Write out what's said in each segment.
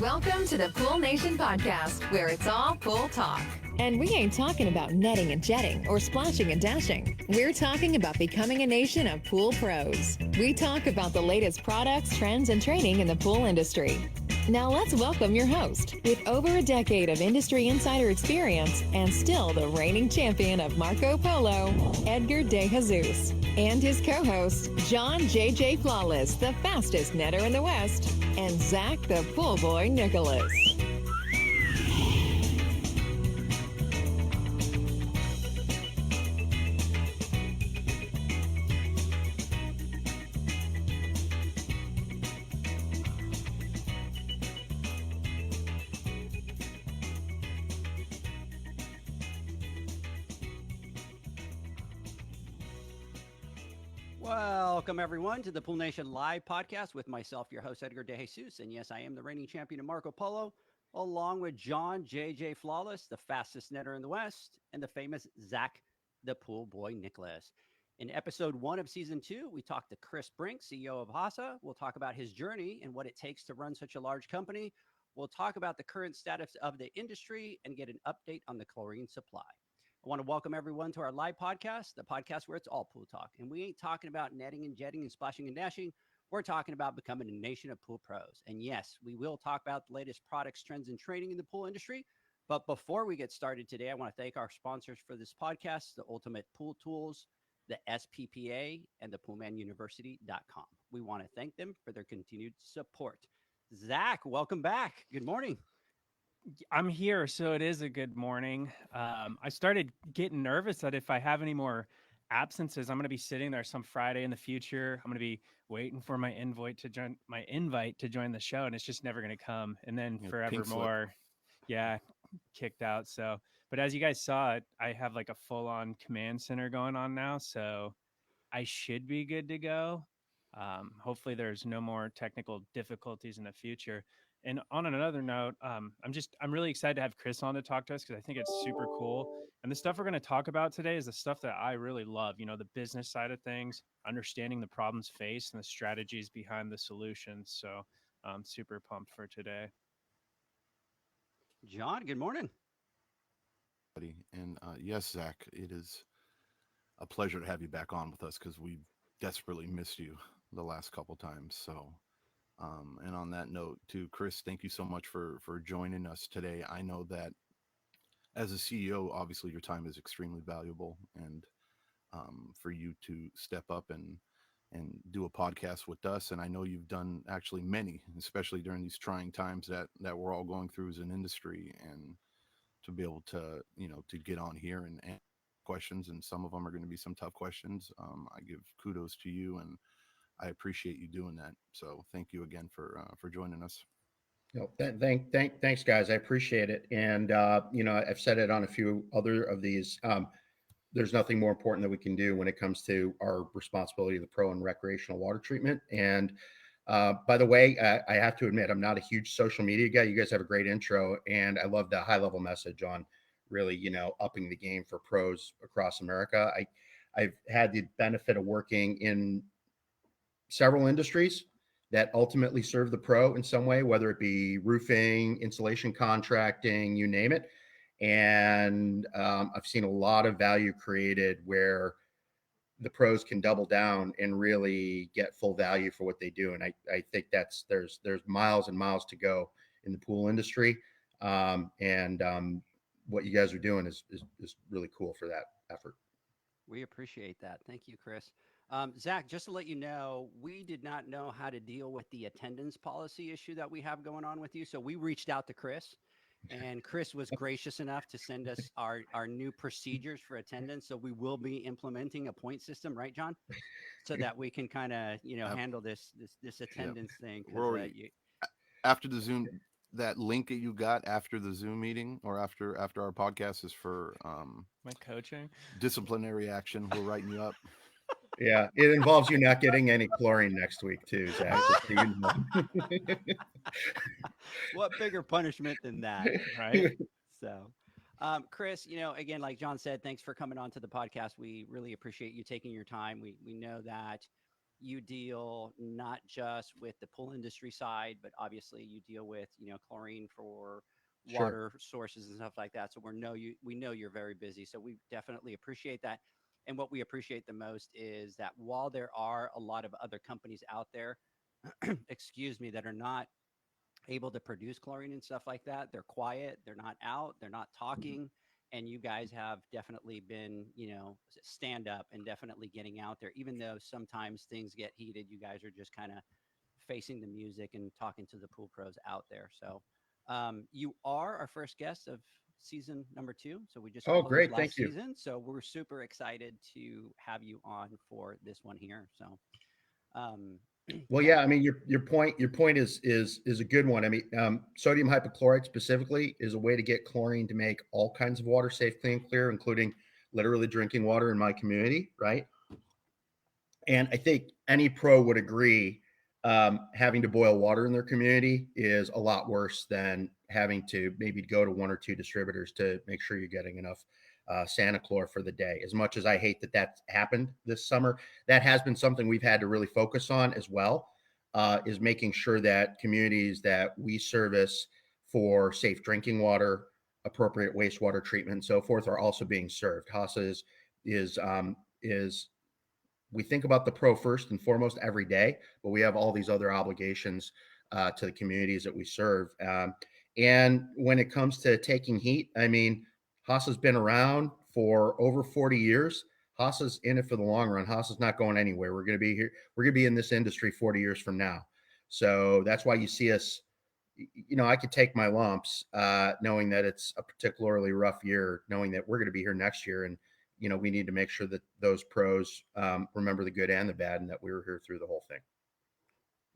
Welcome to the Pool Nation podcast, where it's all pool talk. And we ain't talking about netting and jetting or splashing and dashing. We're talking about becoming a nation of pool pros. We talk about the latest products, trends, and training in the pool industry. Now let's welcome your host, with over a decade of industry insider experience and still the reigning champion of Marco Polo, Edgar De Jesus, and his co-host, John JJ Flawless, the fastest netter in the West, and Zach the Pool Boy Nicholas. Welcome, everyone, to the Pool Nation Live podcast with myself, your host, Edgar De Jesus. And yes, I am the reigning champion of Marco Polo, along with John JJ Flawless, the fastest netter in the West, and the famous Zach, the Pool Boy Nicholas. In episode 1 of season 2, we talked to Chris Brink, CEO of Hasa. We'll talk about his journey and what it takes to run such a large company. We'll talk about the current status of the industry and get an update on the chlorine supply. I want to welcome everyone to our live podcast, the podcast where it's all pool talk. And we ain't talking about netting and jetting and splashing and dashing. We're talking about becoming a nation of pool pros. And yes, we will talk about the latest products, trends, and training in the pool industry. But before we get started today, I want to thank our sponsors for this podcast, the Ultimate Pool Tools, the SPPA, and the PoolmanUniversity.com. We want to thank them for their continued support. Zach, welcome back. Good morning. I'm here, so it is a good morning. I started getting nervous that if I have any more absences, I'm going to be sitting there some Friday in the future. I'm going to be waiting for my invite to join the show, and it's just never going to come. And then forevermore, kicked out. So, but as you guys saw, I have like a full-on command center going on now, so I should be good to go. Hopefully, there's no more technical difficulties in the future. And on another note, I'm really excited to have Chris on to talk to us because I think it's super cool. And the stuff we're going to talk about today is the stuff that I really love. You know, the business side of things, understanding the problems faced, and the strategies behind the solutions. So I'm super pumped for today. John, good morning. And yes, Zach, it is a pleasure to have you back on with us because we desperately missed you the last couple times. So, and on that note, to Chris, thank you so much for joining us today. I know that as a CEO, obviously your time is extremely valuable, and for you to step up and do a podcast with us, and I know you've done actually many, especially during these trying times that we're all going through as an industry, and to be able to to get on here and answer questions, and some of them are going to be some tough questions. I give kudos to you, and I appreciate you doing that. So thank you again for joining us. No, thanks, guys. I appreciate it. And I've said it on a few other of these. There's nothing more important that we can do when it comes to our responsibility to the pro and recreational water treatment. And by the way, I have to admit, I'm not a huge social media guy. You guys have a great intro, and I love the high level message on really, upping the game for pros across America. I've had the benefit of working in several industries that ultimately serve the pro in some way, whether it be roofing, insulation, contracting, you name it. And I've seen a lot of value created where the pros can double down and really get full value for what they do. And I think there's miles and miles to go in the pool industry. What you guys are doing is really cool for that effort. We appreciate that. Thank you, Chris. Zach, just to let you know, we did not know how to deal with the attendance policy issue that we have going on with you. So we reached out to Chris, and Chris was gracious enough to send us our new procedures for attendance. So we will be implementing a point system, right, John? So that we can kind of, handle this attendance thing. After the Zoom, that link that you got after the Zoom meeting or after our podcast is for My coaching disciplinary action. We're writing you up. Yeah, it involves you not getting any chlorine next week too, Zach. What bigger punishment than that, right? So, Chris, again, like John said, thanks for coming on to the podcast. We really appreciate you taking your time. We know that you deal not just with the pool industry side, but obviously you deal with, chlorine for Sure. water sources and stuff like that. So we know you're very busy. So we definitely appreciate that. And what we appreciate the most is that while there are a lot of other companies out there, excuse me, that are not able to produce chlorine and stuff like that, they're quiet, they're not out, they're not talking. And you guys have definitely been, stand up and definitely getting out there, even though sometimes things get heated. You guys are just kind of facing the music and talking to the pool pros out there. So you are our first guest of season number 2. So we just Oh, closed great. last Thank you. season. So we're super excited to have you on for this one here. So um, Well, yeah, yeah, I mean, your point is a good one. I mean, sodium hypochlorite specifically is a way to get chlorine to make all kinds of water safe, clean, clear, including literally drinking water in my community, right? And I think any pro would agree, having to boil water in their community is a lot worse than having to maybe go to one or two distributors to make sure you're getting enough Santa Chlor for the day. As much as I hate that that's happened this summer, that has been something we've had to really focus on as well, is making sure that communities that we service for safe drinking water, appropriate wastewater treatment, and so forth are also being served. Hasa is we think about the pro first and foremost every day, but we have all these other obligations to the communities that we serve. And when it comes to taking heat, I mean, Hasa's been around for over 40 years. Hasa's in it for the long run. Hasa's not going anywhere. We're going to be here. We're going to be in this industry 40 years from now. So that's why you see us. I could take my lumps, knowing that it's a particularly rough year, knowing that we're going to be here next year, and we need to make sure that those pros remember the good and the bad, and that we were here through the whole thing.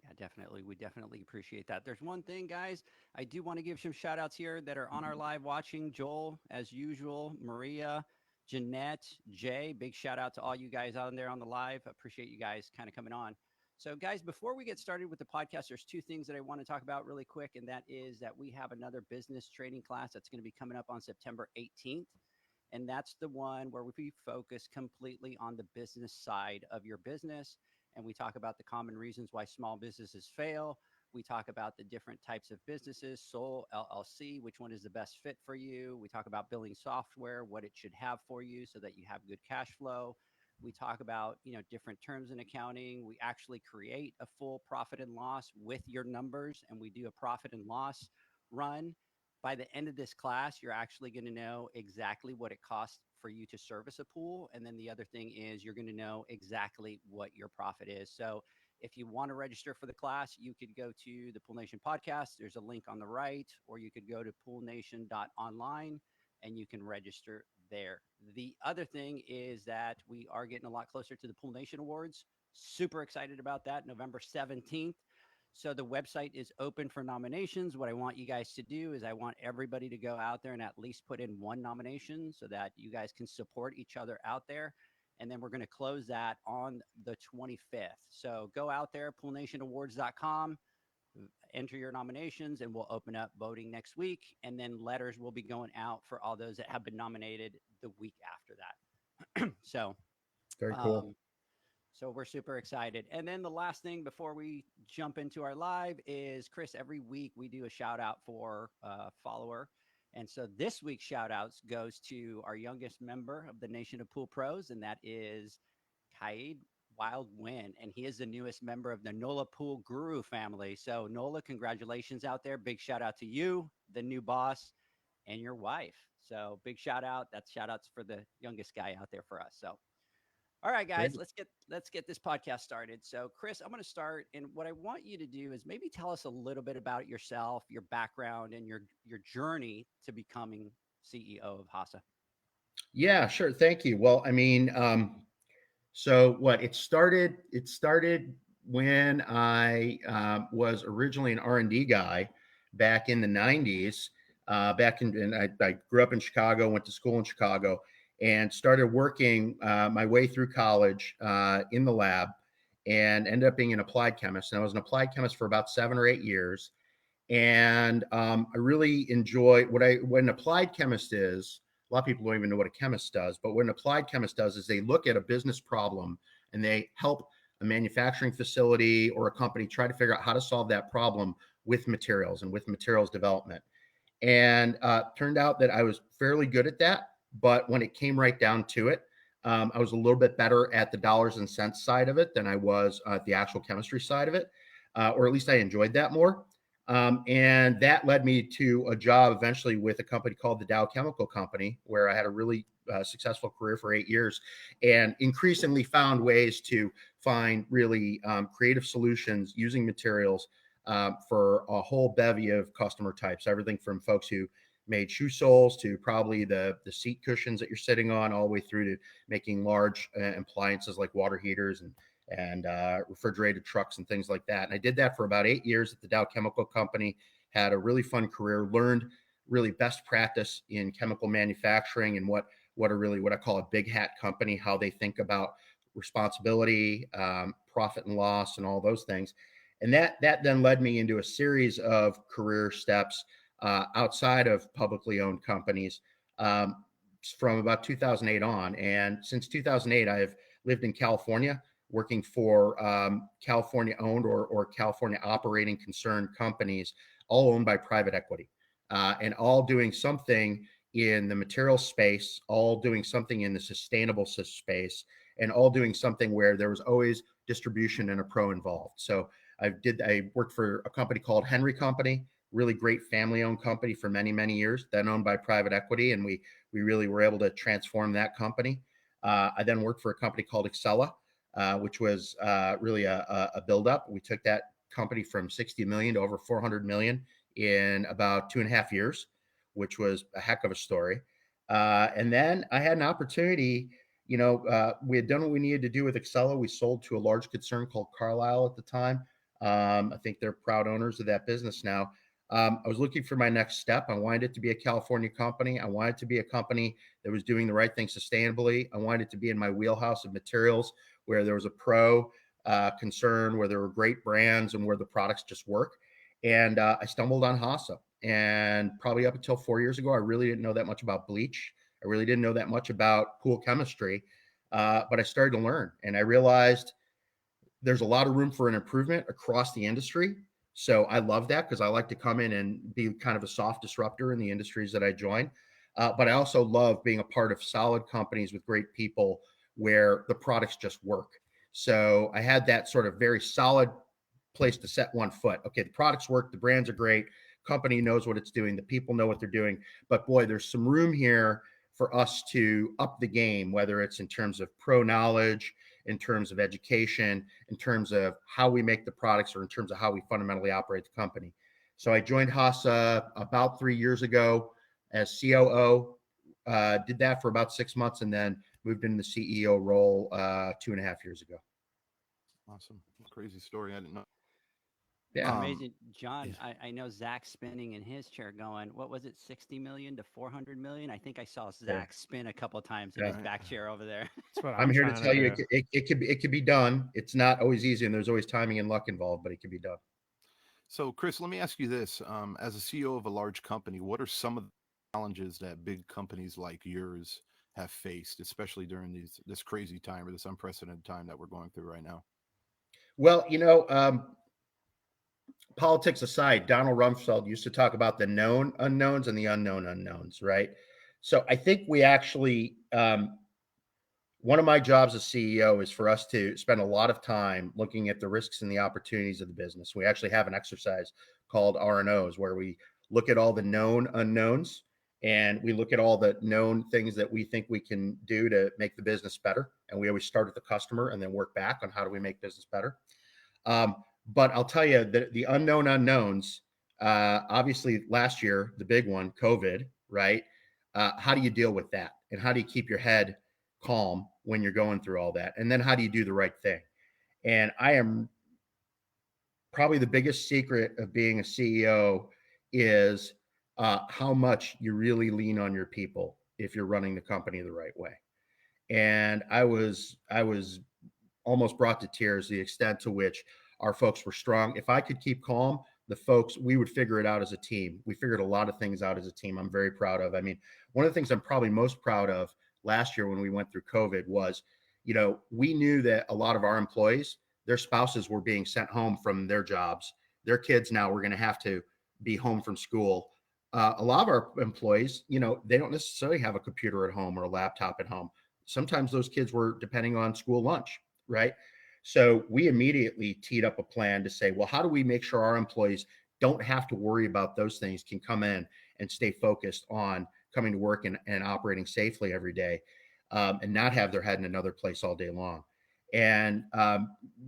yeah, definitely. We definitely appreciate that. There's one thing, guys, I do want to give some shout outs here that are on our live watching. Joel, as usual, Maria, Jeanette, Jay, big shout out to all you guys out there on the live. Appreciate you guys kind of coming on. So, guys, before we get started with the podcast, there's 2 things that I want to talk about really quick. And that is that we have another business training class that's going to be coming up on September 18th. And that's the one where we focus completely on the business side of your business. And we talk about the common reasons why small businesses fail. We talk about the different types of businesses, sole, LLC, which one is the best fit for you. We talk about building software, what it should have for you so that you have good cash flow. We talk about, different terms in accounting. We actually create a full profit and loss with your numbers, and we do a profit and loss run. By the end of this class, you're actually going to know exactly what it costs for you to service a pool. And then the other thing is you're going to know exactly what your profit is. So if you want to register for the class, you could go to the Pool Nation podcast. There's a link on the right, or you could go to poolnation.online and you can register there. The other thing is that we are getting a lot closer to the Pool Nation Awards. Super excited about that, November 17th. So the website is open for nominations. What I want you guys to do is I want everybody to go out there and at least put in 1 nomination so that you guys can support each other out there. And then we're going to close that on the 25th. So go out there, poolnationawards.com, enter your nominations, and we'll open up voting next week. And then letters will be going out for all those that have been nominated the week after that. So Very cool. So we're super excited. And then the last thing before we jump into our live is, Chris, every week we do a shout out for a follower. And so this week's shout outs goes to our youngest member of the Nation of Pool Pros, and that is Kaid Wild Win. And he is the newest member of the NOLA Pool Guru family. So NOLA, congratulations out there. Big shout out to you, the new boss, and your wife. So big shout out. That's shout outs for the youngest guy out there for us. So all right, guys, Great. let's get this podcast started. So, Chris, I'm going to start, and what I want you to do is maybe tell us a little bit about yourself, your background, and your journey to becoming CEO of Hasa. Yeah, sure. Thank you. Well, I mean, so what it started when I was originally an R&D guy back in the 90s. And I grew up in Chicago, went to school in Chicago, and started working my way through college in the lab, and ended up being an applied chemist. And I was an applied chemist for about 7 or 8 years. And I really enjoy what an applied chemist is. A lot of people don't even know what a chemist does, but what an applied chemist does is they look at a business problem and they help a manufacturing facility or a company try to figure out how to solve that problem with materials and with materials development. And turned out that I was fairly good at that. But when it came right down to it, I was a little bit better at the dollars and cents side of it than I was at the actual chemistry side of it, or at least I enjoyed that more. And that led me to a job eventually with a company called the Dow Chemical Company, where I had a really successful career for 8 years and increasingly found ways to find really creative solutions using materials for a whole bevy of customer types, everything from folks who made shoe soles to probably the seat cushions that you're sitting on, all the way through to making large appliances like water heaters and refrigerated trucks and things like that. And I did that for about 8 years at the Dow Chemical Company. Had a really fun career, learned really best practice in chemical manufacturing and what I call a big hat company, how they think about responsibility, profit and loss, and all those things. And that then led me into a series of career steps outside of publicly owned companies from about 2008 on. And since 2008, I have lived in California, working for California owned or California operating concern companies, all owned by private equity, and all doing something in the material space, all doing something in the sustainable space, and all doing something where there was always distribution and a pro involved. So I worked for a company called Henry Company, really great family-owned company for many, many years, then owned by private equity, and we really were able to transform that company. I then worked for a company called Excella, which was really a build-up. We took that company from 60 million to over 400 million in about 2.5 years, which was a heck of a story. And then I had an opportunity. We had done what we needed to do with Excella. We sold to a large concern called Carlisle at the time. I think they're proud owners of that business now. I was looking for my next step. I wanted it to be a California company. I wanted it to be a company that was doing the right thing sustainably. I wanted it to be in my wheelhouse of materials where there was a pro concern, where there were great brands, and where the products just work. And I stumbled on Hasa. And probably up until 4 years ago, I really didn't know that much about bleach. I really didn't know that much about pool chemistry. But I started to learn, and I realized there's a lot of room for an improvement across the industry. So I love that because I like to come in and be kind of a soft disruptor in the industries that I join. But I also love being a part of solid companies with great people where the products just work. So I had that sort of very solid place to set one foot. Okay, the products work, the brands are great, company knows what it's doing, the people know what they're doing. But boy, there's some room here for us to up the game, whether it's in terms of pro knowledge, in terms of education, in terms of how we make the products, or in terms of how we fundamentally operate the company. So I joined Hasa about 3 years ago as COO, did that for about 6 months, and then moved into the CEO role 2.5 years ago. Awesome. Crazy story. I didn't know. Yeah. Amazing. John, I know Zach's spinning in his chair going, what was it, 60 million to 400 million? I think I saw Zach spin a couple times in his back chair over there. That's what I'm here to tell you, do. it could be done. It's not always easy, and there's always timing and luck involved, but it can be done. So, Chris, let me ask you this. As a CEO of a large company, what are some of the challenges that big companies like yours have faced, especially during this crazy time or this unprecedented time that we're going through right now? Well, politics aside, Donald Rumsfeld used to talk about the known unknowns and the unknown unknowns, right? So I think we actually, one of my jobs as CEO is for us to spend a lot of time looking at the risks and the opportunities of the business. We actually have an exercise called R&Os where we look at all the known unknowns and we look at all the known things that we think we can do to make the business better. And we always start with the customer and then work back on how do we make business better. But I'll tell you that the unknown unknowns, obviously last year, the big one, COVID, right? How do you deal with that? And how do you keep your head calm when you're going through all that? And then how do you do the right thing? And I am probably the biggest secret of being a CEO is how much you really lean on your people if you're running the company the right way. And I was almost brought to tears the extent to which our folks were strong. If I could keep calm, the folks, we would figure it out as a team. We figured a lot of things out as a team. I'm very proud of. I mean, one of the things I'm probably most proud of last year when we went through COVID was, we knew that a lot of our employees their spouses were being sent home from their jobs. Their kids now were going to have to be home from school. A lot of our employees, they don't necessarily have a computer at home or a laptop at home. Sometimes those kids were depending on school lunch, right? So we immediately teed up a plan to say, well, how do we make sure our employees don't have to worry about those things, can come in and stay focused on coming to work and operating safely every day, and not have their head in another place all day long. And,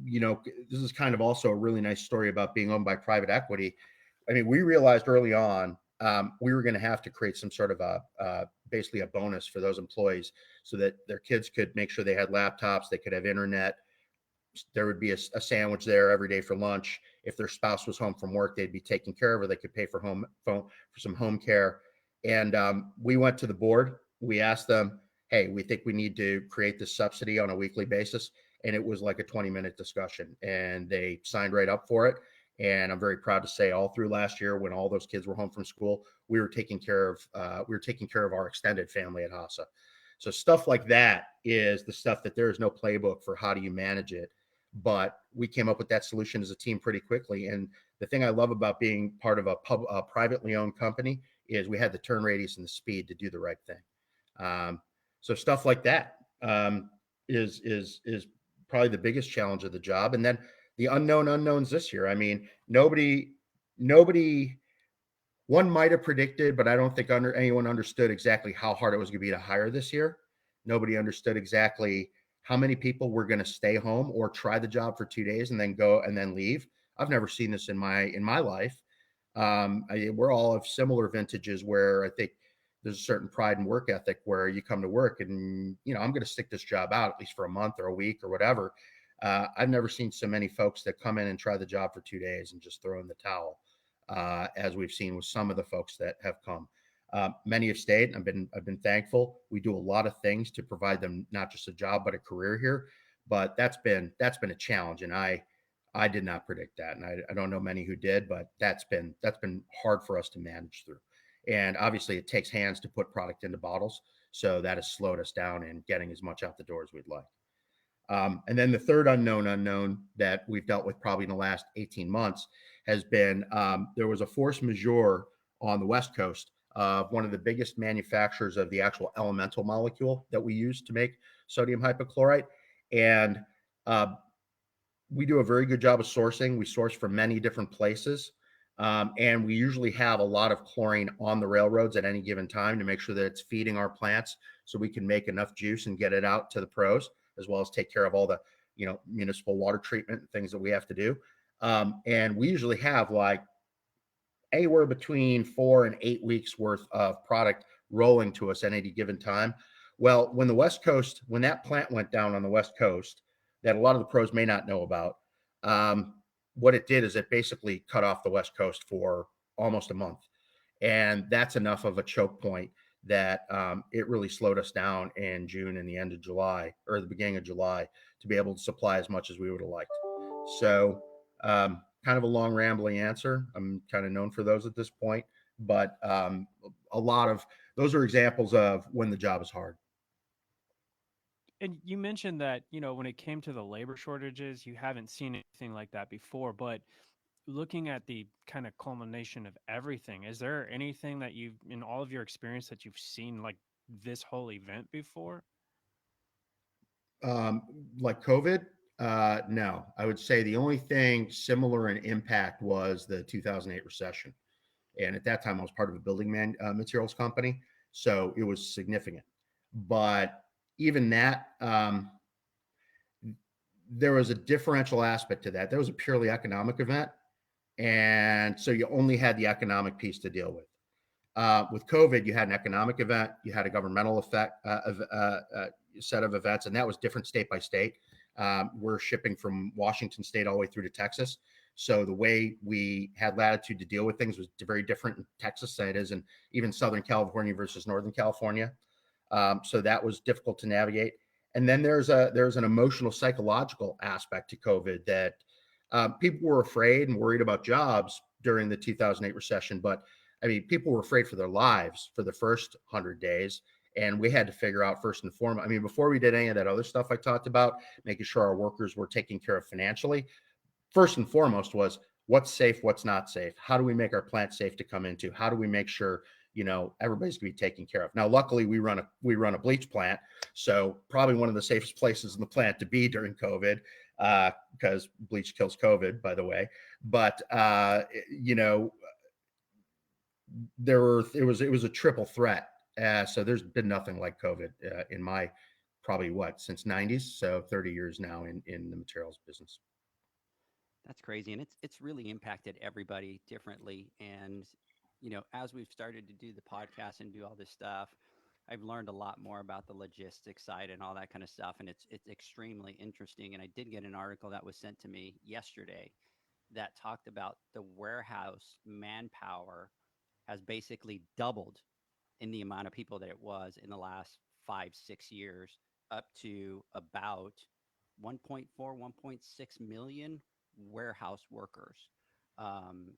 this is kind of also a really nice story about being owned by private equity. I mean, we realized early on we were going to have to create some sort of basically a bonus for those employees so that their kids could make sure they had laptops, they could have internet. There would be a sandwich there every day for lunch. If their spouse was home from work, they'd be taken care of, or they could pay for some home care. And we went to the board. We asked them, hey, we think we need to create this subsidy on a weekly basis. And it was like a 20-minute discussion, and they signed right up for it. And I'm very proud to say, all through last year, when all those kids were home from school, we were taking care of our extended family at Hasa. So stuff like that is the stuff that there is no playbook for. How do you manage it? But we came up with that solution as a team pretty quickly. And the thing I love about being part of a privately owned company is we had the turn radius and the speed to do the right thing. So stuff like that is probably the biggest challenge of the job. And then the unknown unknowns this year. I mean, nobody, one might have predicted, but I don't think anyone understood exactly how hard it was going to be to hire this year. Nobody understood exactly how many people were going to stay home or try the job for 2 days and then go and then leave. I've never seen this in my life. We're all of similar vintages where I think there's a certain pride and work ethic where you come to work and, I'm going to stick this job out at least for a month or a week or whatever. I've never seen so many folks that come in and try the job for 2 days and just throw in the towel, as we've seen with some of the folks that have come. Many have stayed. I've been thankful. We do a lot of things to provide them not just a job but a career here. But that's been a challenge, and I did not predict that, and I don't know many who did, but that's been hard for us to manage through. And obviously, it takes hands to put product into bottles, so that has slowed us down in getting as much out the door as we'd like. And then the third unknown that we've dealt with probably in the last 18 months has been there was a force majeure on the West Coast of one of the biggest manufacturers of the actual elemental molecule that we use to make sodium hypochlorite. And we do a very good job of sourcing. We source from many different places. And we usually have a lot of chlorine on the railroads at any given time to make sure that it's feeding our plants so we can make enough juice and get it out to the pros, as well as take care of all the, municipal water treatment and things that we have to do. And we usually have like anywhere between 4 and 8 weeks worth of product rolling to us at any given time. Well, when that plant went down on the West Coast, that a lot of the pros may not know about, what it did is it basically cut off the West Coast for almost a month. And that's enough of a choke point that it really slowed us down in June and the end of July, or the beginning of July, to be able to supply as much as we would have liked. So kind of a long rambling answer. I'm kind of known for those at this point, but a lot of those are examples of when the job is hard. And you mentioned that, when it came to the labor shortages, you haven't seen anything like that before, but looking at the kind of culmination of everything, is there anything that in all of your experience, that you've seen like this whole event before? Like COVID? No, I would say the only thing similar in impact was the 2008 recession. And at that time, I was part of a building materials company. So it was significant. But even that, there was a differential aspect to that. There was a purely economic event. And so you only had the economic piece to deal with. With COVID, you had an economic event, you had a governmental effect set of events, and that was different state by state. We're shipping from Washington State all the way through to Texas. So the way we had latitude to deal with things was very different in Texas than it is in even Southern California versus Northern California. So that was difficult to navigate. And then there's an emotional, psychological aspect to COVID that people were afraid and worried about jobs during the 2008 recession. But I mean, people were afraid for their lives for the first 100 days. And we had to figure out first and foremost, I mean, before we did any of that other stuff I talked about, making sure our workers were taken care of financially, first and foremost was what's safe, what's not safe. How do we make our plant safe to come into? How do we make sure, everybody's going to be taken care of? Now, luckily, we run a bleach plant, so probably one of the safest places in the plant to be during COVID, because bleach kills COVID, by the way. But it was a triple threat. So there's been nothing like COVID in my probably since 90s, so 30 years now in the materials business. That's crazy, and it's really impacted everybody differently. And as we've started to do the podcast and do all this stuff, I've learned a lot more about the logistics side and all that kind of stuff, and it's extremely interesting. And I did get an article that was sent to me yesterday that talked about the warehouse manpower has basically doubled in the amount of people that it was in the last 5-6 years, up to about 1.4, 1.6 million warehouse workers.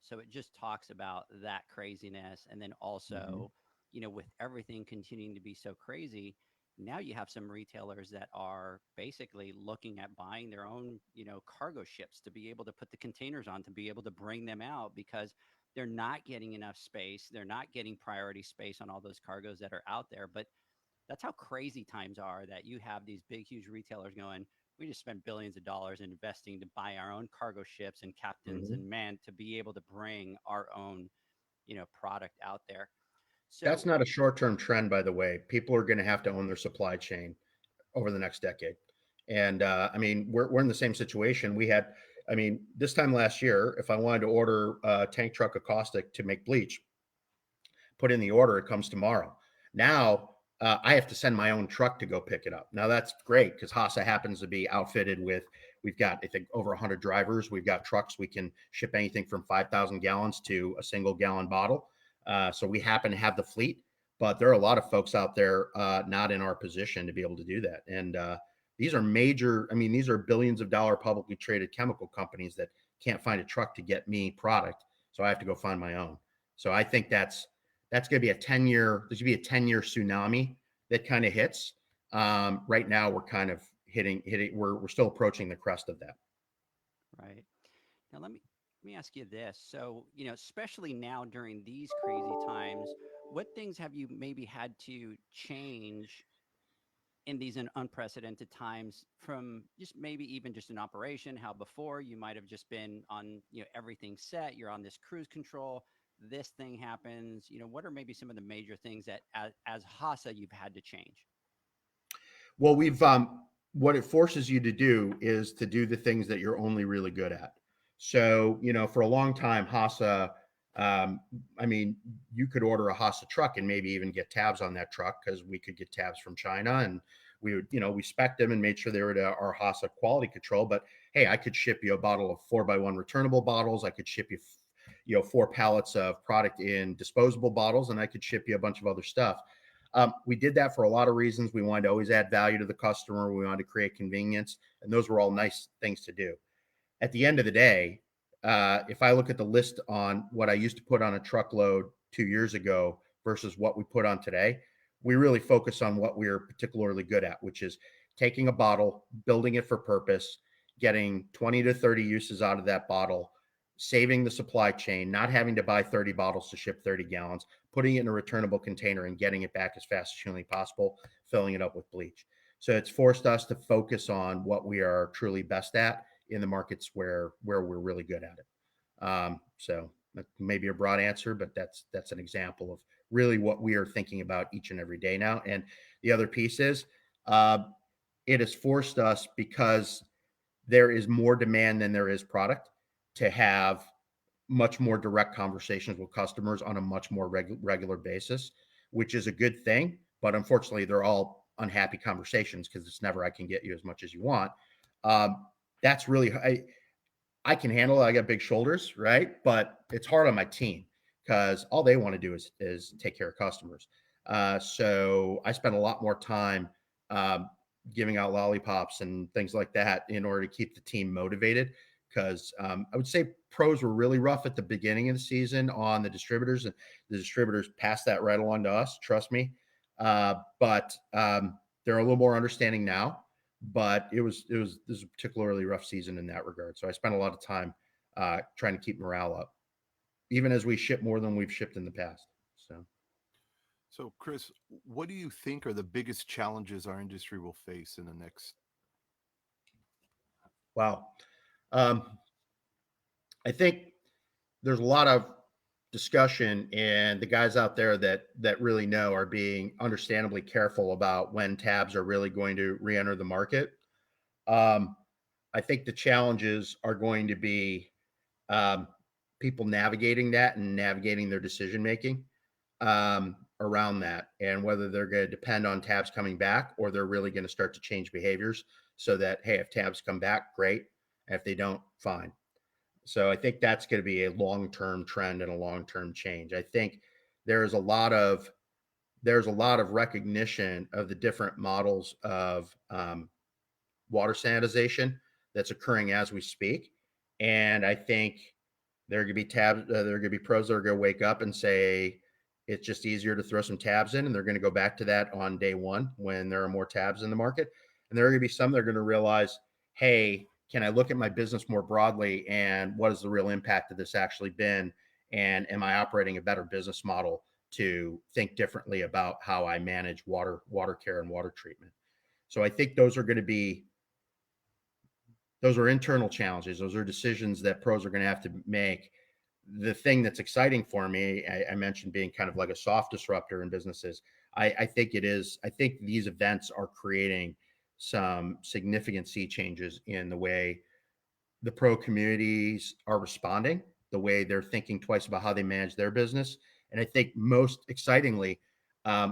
So it just talks about that craziness. And then also, with everything continuing to be so crazy, now you have some retailers that are basically looking at buying their own, cargo ships to be able to put the containers on, to be able to bring them out, because they're not getting enough space. They're not getting priority space on all those cargoes that are out there. But that's how crazy times are, that you have these big, huge retailers going, we just spent billions of dollars investing to buy our own cargo ships and captains and men to be able to bring our own, product out there. So That's not a short-term trend, by the way. People are going to have to own their supply chain over the next decade. And I mean, we're in the same situation. This time last year, if I wanted to order a tank truck of caustic to make bleach, put in the order, it comes tomorrow. Now, I have to send my own truck to go pick it up. Now, that's great because Hasa happens to be outfitted with, we've got, I think, over 100 drivers. We've got trucks. We can ship anything from 5,000 gallons to a single gallon bottle. So we happen to have the fleet, but there are a lot of folks out there not in our position to be able to do that. And these are these are billions of dollar publicly traded chemical companies that can't find a truck to get me product. So I have to go find my own. So I think that's going to be there's going to be a 10-year tsunami that kind of hits. Right now we're kind of we're still approaching the crest of that. right now, let me ask you this. So, especially now during these crazy times, what things have you maybe had to change in these unprecedented times, from just maybe even just an operation? How before you might have just been on, everything set, you're on this cruise control, this thing happens, what are maybe some of the major things that as Hasa you've had to change? Well, what it forces you to do is to do the things that you're only really good at. So, for a long time, Hasa, you could order a Hasa truck and maybe even get tabs on that truck, because we could get tabs from China, and we would, we spec'd them and made sure they were to our Hasa quality control. But hey, I could ship you a bottle of 4x1 returnable bottles. I could ship you, 4 pallets of product in disposable bottles, and I could ship you a bunch of other stuff. We did that for a lot of reasons. We wanted to always add value to the customer. We wanted to create convenience, and those were all nice things to do. At the end of the day, if I look at the list on what I used to put on a truckload 2 years ago versus what we put on today, we really focus on what we're particularly good at, which is taking a bottle, building it for purpose, getting 20 to 30 uses out of that bottle, saving the supply chain, not having to buy 30 bottles to ship 30 gallons, putting it in a returnable container and getting it back as fast as humanly possible, filling it up with bleach. So it's forced us to focus on what we are truly best at in the markets where we're really good at it. So that may be a broad answer, but that's an example of really what we are thinking about each and every day now. And the other piece is it has forced us, because there is more demand than there is product, to have much more direct conversations with customers on a much more regular basis, which is a good thing. But unfortunately, they're all unhappy conversations, because it's never, I can get you as much as you want. That's really, I can handle it. I got big shoulders, right? But it's hard on my team, because all they want to do is take care of customers. So I spend a lot more time giving out lollipops and things like that in order to keep the team motivated. Because I would say pros were really rough at the beginning of the season on the distributors, and the distributors passed that right along to us. Trust me. But they're a little more understanding now. But this was a particularly rough season in that regard. So I spent a lot of time trying to keep morale up, even as we ship more than we've shipped in the past. So, Chris, what do you think are the biggest challenges our industry will face in the next? Wow. Um, I think there's a lot of discussion, and the guys out there that really know are being understandably careful about when tabs are really going to re-enter the market. I think the challenges are going to be um, people navigating that and navigating their decision making around that, and whether they're going to depend on tabs coming back or they're really going to start to change behaviors so that, hey, if tabs come back, great. If they don't, fine. So I think that's going to be a long-term trend and a long-term change. I think there's a lot of recognition of the different models of water sanitization that's occurring as we speak, and I think there are going to be tabs. There are going to be pros that are going to wake up and say it's just easier to throw some tabs in, and they're going to go back to that on day one when there are more tabs in the market. And there are going to be some that are going to realize, hey, can I look at my business more broadly, and what has the real impact of this actually been? And am I operating a better business model to think differently about how I manage water care and water treatment? So I think those are internal challenges. Those are decisions that pros are going to have to make. The thing that's exciting for me, I mentioned being kind of like a soft disruptor in businesses. I think it is. I think these events are creating some significant sea changes in the way the pro communities are responding, the way they're thinking twice about how they manage their business. And I think most excitingly,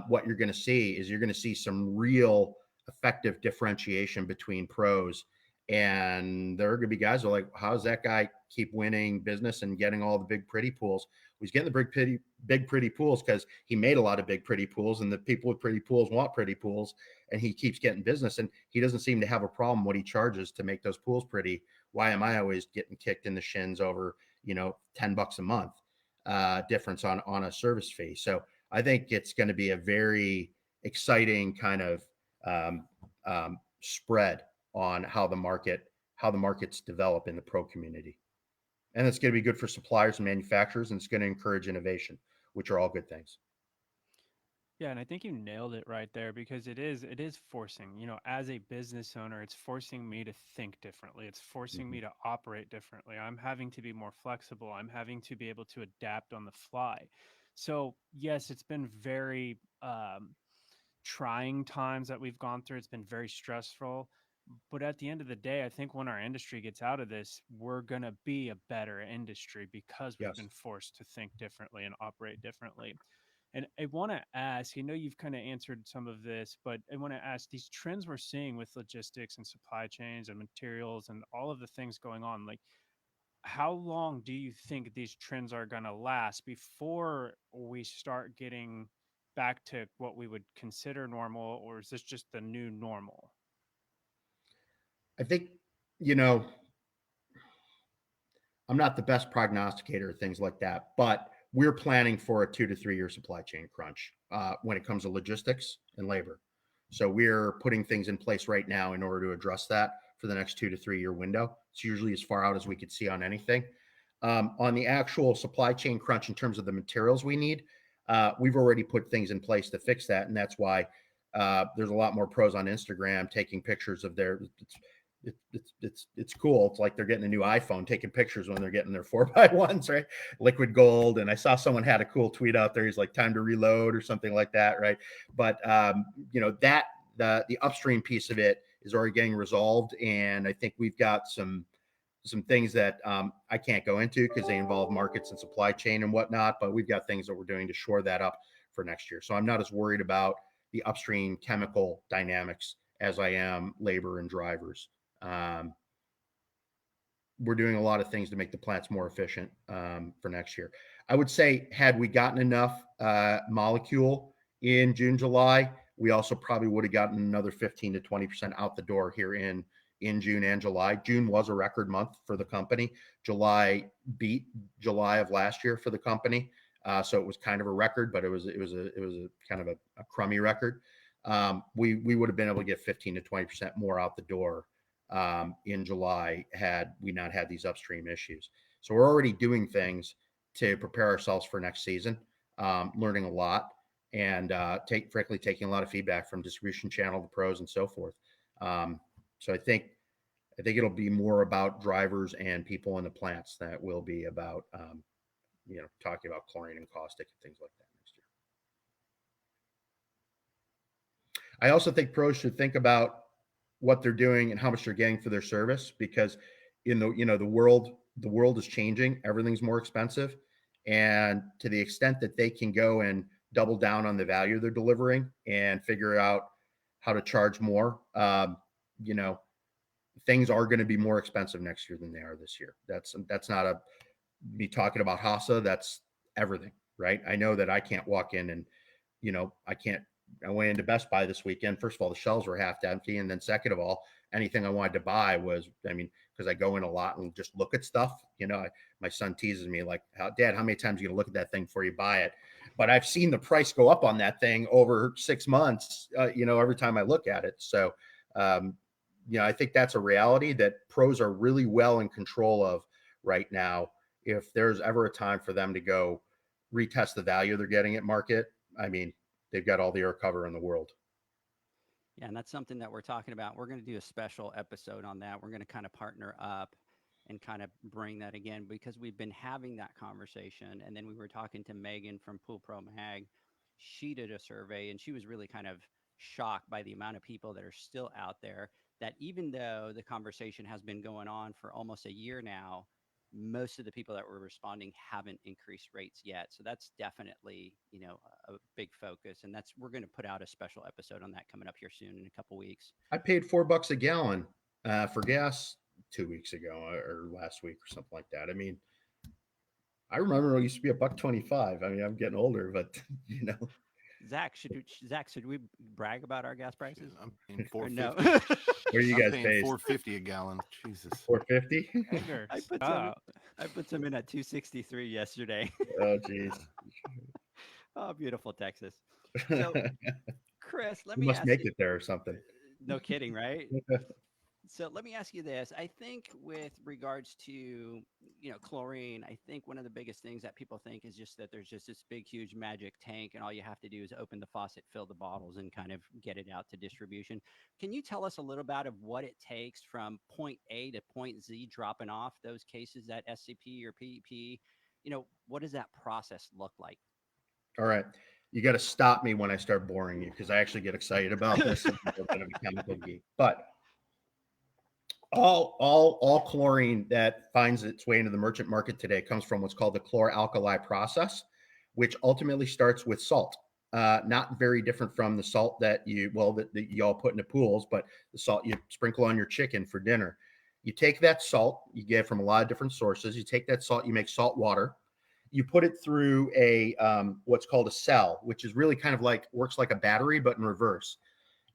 what you're going to see is you're going to see some real effective differentiation between pros. And there are going to be guys who are like, how does that guy keep winning business and getting all the big, pretty pools? He's getting the big, pretty pools because he made a lot of big, pretty pools, and the people with pretty pools want pretty pools, and he keeps getting business. And he doesn't seem to have a problem what he charges to make those pools pretty. Why am I always getting kicked in the shins over, $10 a month difference on a service fee? So I think it's going to be a very exciting kind of spread on how the markets develop in the pro community. And it's going to be good for suppliers and manufacturers, and it's going to encourage innovation, which are all good things. Yeah, and I think you nailed it right there, because it is forcing, as a business owner, it's forcing me to think differently. It's forcing me to operate differently. I'm having to be more flexible. I'm having to be able to adapt on the fly. So, yes, it's been very trying times that we've gone through. It's been very stressful. But at the end of the day, I think when our industry gets out of this, we're going to be a better industry because we've Yes. been forced to think differently and operate differently. And I want to ask, I know you've kind of answered some of this, but I want to ask, these trends we're seeing with logistics and supply chains and materials and all of the things going on, like, how long do you think these trends are going to last before we start getting back to what we would consider normal, or is this just the new normal? I think, I'm not the best prognosticator of things like that, but we're planning for a 2 to 3 year supply chain crunch when it comes to logistics and labor. So we're putting things in place right now in order to address that for the next 2 to 3 year window. It's usually as far out as we could see on anything. On the actual supply chain crunch in terms of the materials we need, we've already put things in place to fix that. And that's why there's a lot more pros on Instagram taking pictures of their, it's cool. It's like they're getting a new iPhone, taking pictures when they're getting their 4x1s, right? Liquid gold. And I saw someone had a cool tweet out there. He's like, time to reload or something like that, right? But that the upstream piece of it is already getting resolved, and I think we've got some things that I can't go into because they involve markets and supply chain and whatnot. But we've got things that we're doing to shore that up for next year. So I'm not as worried about the upstream chemical dynamics as I am labor and drivers. We're doing a lot of things to make the plants more efficient for next year. I would say, had we gotten enough molecule in June, July, we also probably would have gotten another 15 to 20% out the door here in June and July. June was a record month for the company. July beat July of last year for the company. So it was kind of a record, but it was a kind of a crummy record. We would have been able to get 15 to 20% more out the door in July had we not had these upstream issues. So we're already doing things to prepare ourselves for next season, learning a lot, and frankly taking a lot of feedback from distribution channel, the pros, and so forth. So I think it'll be more about drivers and people in the plants that will be about talking about chlorine and caustic and things like that next year. I also think pros should think about what they're doing and how much they're getting for their service, because the world is changing. Everything's more expensive, and to the extent that they can go and double down on the value they're delivering and figure out how to charge more, things are going to be more expensive next year than they are this year. That's not me talking about Hasa. That's everything, right? I know that I can't walk in and, I went into Best Buy this weekend. First of all, the shelves were half empty. And then second of all, anything I wanted to buy was, because I go in a lot and just look at stuff, my son teases me like, Dad, how many times are you going to look at that thing before you buy it? But I've seen the price go up on that thing over 6 months, every time I look at it. So, I think that's a reality that pros are really well in control of right now. If there's ever a time for them to go retest the value they're getting at market, they've got all the air cover in the world. Yeah, and that's something that we're talking about. We're going to do a special episode on that. We're going to kind of partner up and kind of bring that again, because we've been having that conversation. And then we were talking to Megan from Pool Pro Mag. She did a survey, and she was really kind of shocked by the amount of people that are still out there, that even though the conversation has been going on for almost a year now, most of the people that were responding haven't increased rates yet. So that's definitely, a big focus. And we're going to put out a special episode on that coming up here soon in a couple weeks. I paid $4 a gallon for gas 2 weeks ago or last week or something like that. I remember it used to be $1.25. I'm getting older, but Zach, should we brag about our gas prices? I'm paying $4.50. No. What do you guys pay? $4.50 a gallon. Jesus. $4.50. I put some in at $2.63 yesterday. Oh, geez. Oh, beautiful Texas. So, Chris, let me must ask make you, it there or something. No kidding, right? So let me ask you this. I think with regards to, chlorine, I think one of the biggest things that people think is just that there's just this big, huge magic tank, and all you have to do is open the faucet, fill the bottles, and kind of get it out to distribution. Can you tell us a little bit of what it takes from point A to point Z, dropping off those cases at SCP or PEP? What does that process look like? All right. You got to stop me when I start boring you, because I actually get excited about this. I'm a bit of a chemical geek. But all chlorine that finds its way into the merchant market today comes from what's called the chlor-alkali process, which ultimately starts with salt. Not very different from the salt that you all put into pools, but the salt you sprinkle on your chicken for dinner. You take that salt you get from a lot of different sources. You take that salt, you make salt water. You put it through a what's called a cell, which is really kind of works like a battery, but in reverse.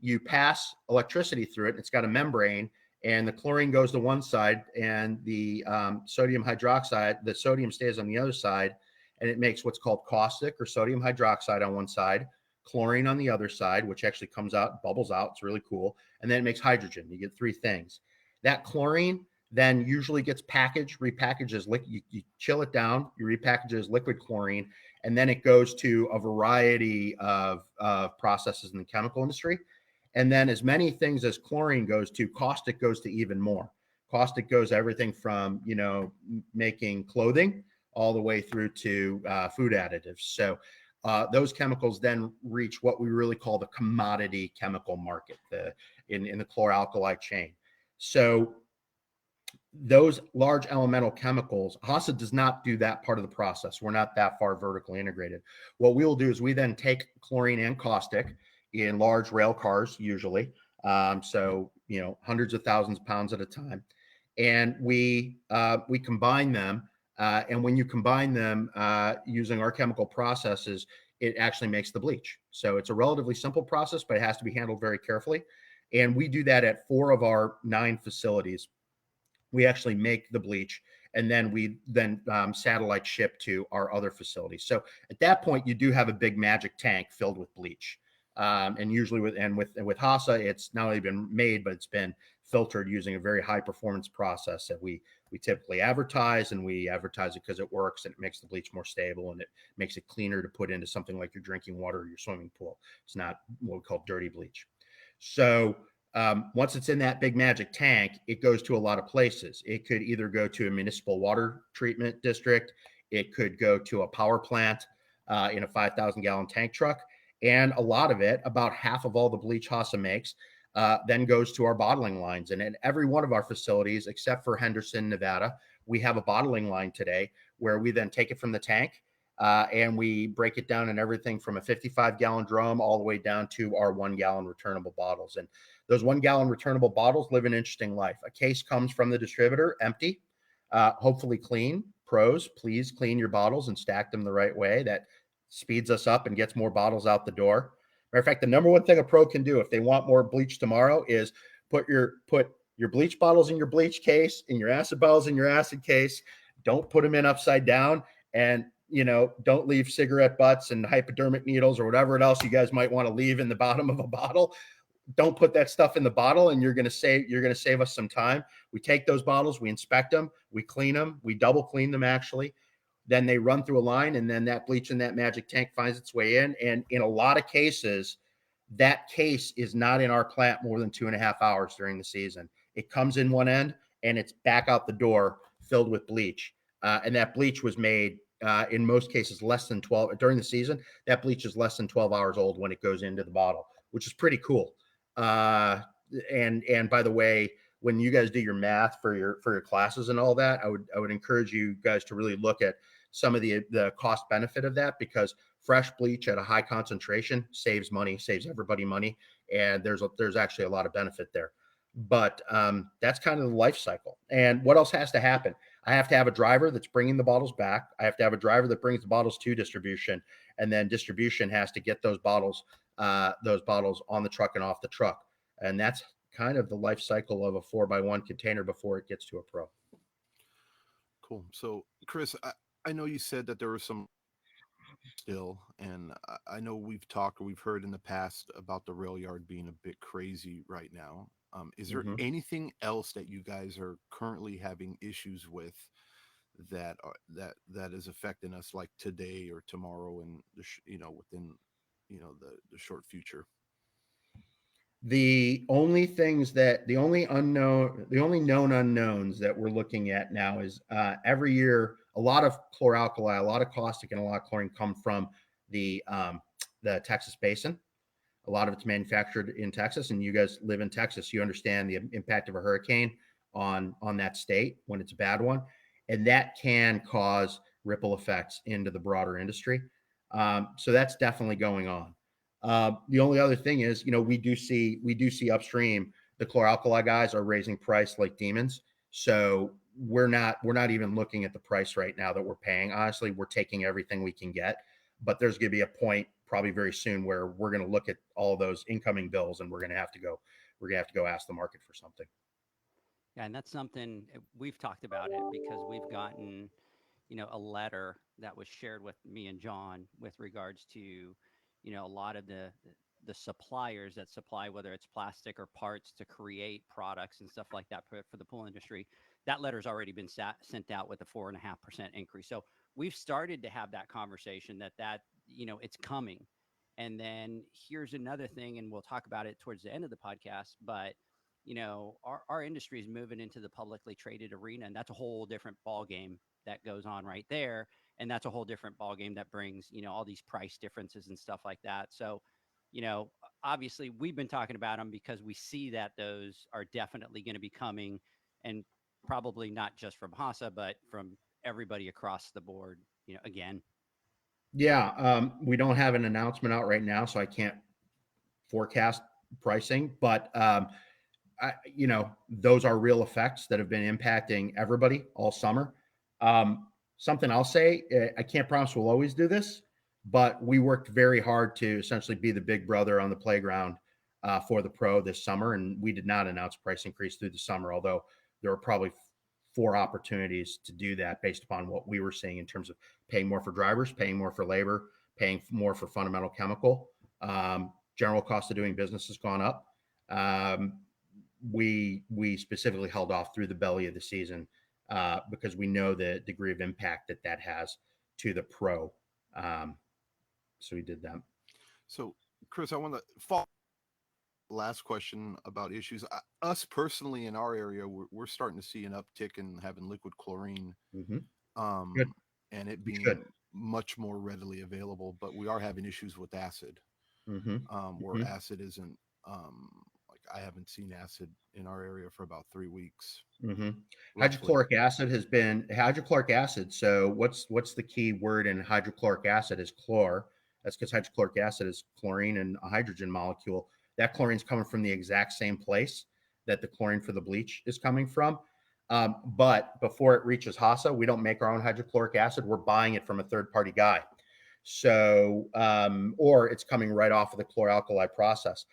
You pass electricity through it, and it's got a membrane, and the chlorine goes to one side, and the sodium hydroxide, the sodium stays on the other side, and it makes what's called caustic or sodium hydroxide on one side, chlorine on the other side, which actually comes out, bubbles out. It's really cool. And then it makes hydrogen. You get three things. That chlorine then usually gets repackaged as liquid. You chill it down, you repackage it as liquid chlorine, and then it goes to a variety of processes in the chemical industry. And then as many things as chlorine goes to, caustic goes to even more. Caustic goes everything from, making clothing all the way through to food additives. So those chemicals then reach what we really call the commodity chemical market in the chlor-alkali chain. So those large elemental chemicals, Hasa does not do that part of the process. We're not that far vertically integrated. What we will do is we then take chlorine and caustic in large rail cars, usually. So, hundreds of thousands of pounds at a time. And we combine them. And when you combine them using our chemical processes, it actually makes the bleach. So it's a relatively simple process, but it has to be handled very carefully. And we do that at 4 of our 9 facilities. We actually make the bleach, and then we satellite ship to our other facilities. So at that point, you do have a big magic tank filled with bleach. And usually with Hasa, it's not only been made, but it's been filtered using a very high performance process that we typically advertise, and we advertise it because it works and it makes the bleach more stable and it makes it cleaner to put into something like your drinking water or your swimming pool. It's not what we call dirty bleach. So once it's in that big magic tank, it goes to a lot of places. It could either go to a municipal water treatment district. It could go to a power plant in a 5,000 gallon tank truck. And a lot of it, about half of all the bleach Hasa makes, then goes to our bottling lines. And in every one of our facilities, except for Henderson, Nevada, we have a bottling line today where we then take it from the tank and we break it down in everything from a 55-gallon drum all the way down to our 1-gallon returnable bottles. And those 1-gallon returnable bottles live an interesting life. A case comes from the distributor empty, hopefully clean. Pros, please clean your bottles and stack them the right way. That speeds us up and gets more bottles out the door. Matter of fact, the number one thing a pro can do if they want more bleach tomorrow is put your bleach bottles in your bleach case, and your acid bottles in your acid case. Don't put them in upside down, and don't leave cigarette butts and hypodermic needles or whatever else you guys might want to leave in the bottom of a bottle. Don't put that stuff in the bottle, and you're going to save us some time. We take those bottles, we inspect them, we clean them, we double clean them actually. Then they run through a line, and then that bleach in that magic tank finds its way in. And in a lot of cases, that case is not in our plant more than 2.5 hours during the season. It comes in one end and it's back out the door filled with bleach. And that bleach was made in most cases less than 12 during the season. That bleach is less than 12 hours old when it goes into the bottle, which is pretty cool. And by the way, when you guys do your math for your classes and all that, I would encourage you guys to really look at some of the cost benefit of that, because fresh bleach at a high concentration saves money, saves everybody money. And there's actually a lot of benefit there. But that's kind of the life cycle. And what else has to happen? I have to have a driver that's bringing the bottles back. I have to have a driver that brings the bottles to distribution, and then distribution has to get those bottles on the truck and off the truck. And that's kind of the life cycle of a 4x1 container before it gets to a pro. Cool. So, Chris, I know you said that there was some still, and I know we've heard in the past about the rail yard being a bit crazy right now. Is there anything else that you guys are currently having issues with that is affecting us, like today or tomorrow, and within the short future? The only known unknowns that we're looking at now is every year a lot of chlor-alkali, a lot of caustic, and a lot of chlorine come from the Texas basin. A lot of it's manufactured in Texas, and you guys live in Texas. You understand the impact of a hurricane on that state when it's a bad one, and that can cause ripple effects into the broader industry. So that's definitely going on. The only other thing is, we do see upstream, the chlor-alkali guys are raising price like demons. So we're not even looking at the price right now that we're paying. Honestly, we're taking everything we can get, but there's going to be a point probably very soon where we're going to look at all those incoming bills, and we're going to have to go ask the market for something. Yeah, and that's something we've talked about it because we've gotten, a letter that was shared with me and John with regards to, a lot of the suppliers that supply, whether it's plastic or parts to create products and stuff like that for the pool industry. That letter's already been sent out with a 4.5% increase. So we've started to have that conversation that it's coming. And then here's another thing, and we'll talk about it towards the end of the podcast, but our industry is moving into the publicly traded arena, and that's a whole different ball game that goes on right there. And that's a whole different ball game that brings, all these price differences and stuff like that. So, obviously we've been talking about them because we see that those are definitely going to be coming, and probably not just from Hasa, but from everybody across the board, again. Yeah. We don't have an announcement out right now, so I can't forecast pricing, but those are real effects that have been impacting everybody all summer. Something I'll say, I can't promise we'll always do this, but we worked very hard to essentially be the big brother on the playground for the pro this summer. And we did not announce price increase through the summer, although there were probably 4 opportunities to do that based upon what we were seeing in terms of paying more for drivers, paying more for labor, paying more for fundamental chemical. General cost of doing business has gone up. We specifically held off through the belly of the season because we know the degree of impact that has to the pro. So we did that. So, Chris, I want to follow last question about issues. Us personally in our area, we're starting to see an uptick in having liquid chlorine, Good. and it being much more readily available. But we are having issues with acid, where acid isn't. Like I haven't seen acid in our area for about 3 weeks. Hydrochloric acid. So what's the key word in hydrochloric acid is chlor. That's because hydrochloric acid is chlorine and a hydrogen molecule. That chlorine's coming from the exact same place that the chlorine for the bleach is coming from. But before it reaches Hasa, we don't make our own hydrochloric acid. We're buying it from a third-party guy. So, or it's coming right off of the chlor-alkali process.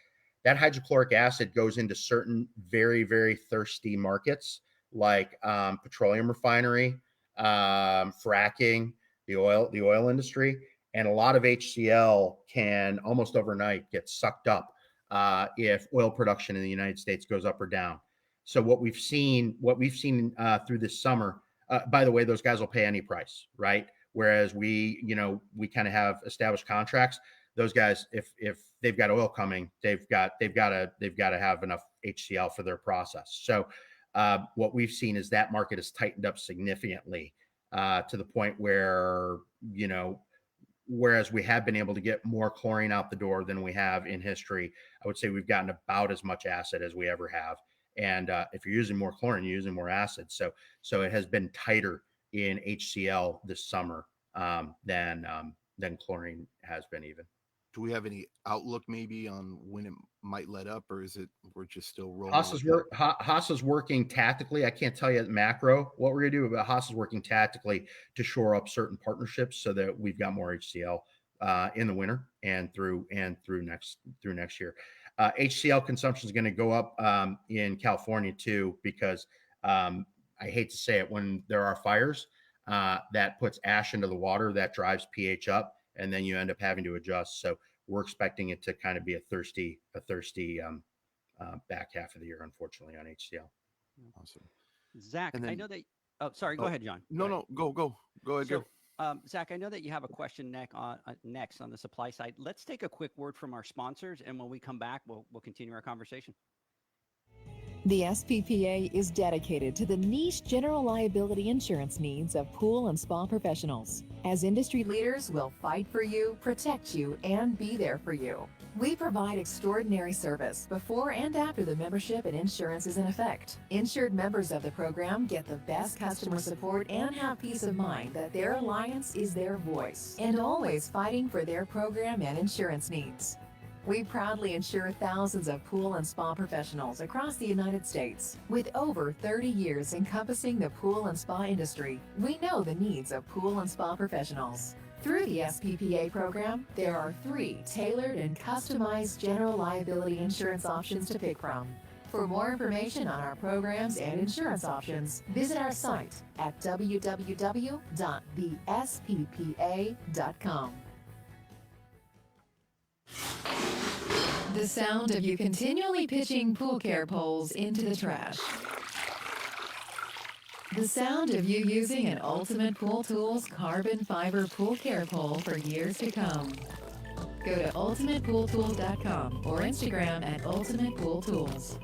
That hydrochloric acid goes into certain very, very thirsty markets like petroleum refinery, fracking, the oil industry. And a lot of HCl can almost overnight get sucked up if oil production in the United States goes up or down. So what we've seen through this summer, by the way, those guys will pay any price, right? Whereas we kind of have established contracts. Those guys, if they've got oil coming, they've got to have enough HCl for their process. So what we've seen is that market has tightened up significantly to the point where, whereas we have been able to get more chlorine out the door than we have in history, I would say we've gotten about as much acid as we ever have. And if you're using more chlorine, you're using more acid. So it has been tighter in HCl this summer than chlorine has been even. Do we have any outlook maybe on when it might let up, or is it we're just still rolling? Hasa's working tactically. I can't tell you at macro what we're gonna do, but Hasa's working tactically to shore up certain partnerships so that we've got more HCl in the winter and through next year. HCl consumption is going to go up in California too, because I hate to say it, when there are fires, that puts ash into the water, that drives pH up, and then you end up having to adjust. So we're expecting it to kind of be a thirsty back half of the year, unfortunately, on HCl. Awesome. Zach, I know that. Oh, sorry. Go ahead, John. No, go ahead. So, Zach, I know that you have a question next on the supply side. Let's take a quick word from our sponsors, and when we come back, we'll continue our conversation. The SPPA is dedicated to the niche general liability insurance needs of pool and spa professionals. As industry leaders, we'll fight for you, protect you, and be there for you. We provide extraordinary service before and after the membership and insurance is in effect. Insured members of the program get the best customer support and have peace of mind that their alliance is their voice and always fighting for their program and insurance needs. We proudly insure thousands of pool and spa professionals across the United States. With over 30 years encompassing the pool and spa industry, we know the needs of pool and spa professionals. Through the SPPA program, there are 3 tailored and customized general liability insurance options to pick from. For more information on our programs and insurance options, visit our site at www.thesppa.com. The sound of you continually pitching pool care poles into the trash. The sound of you using an Ultimate Pool Tools carbon fiber pool care pole for years to come. Go to ultimatepooltools.com or Instagram at ultimatepooltools.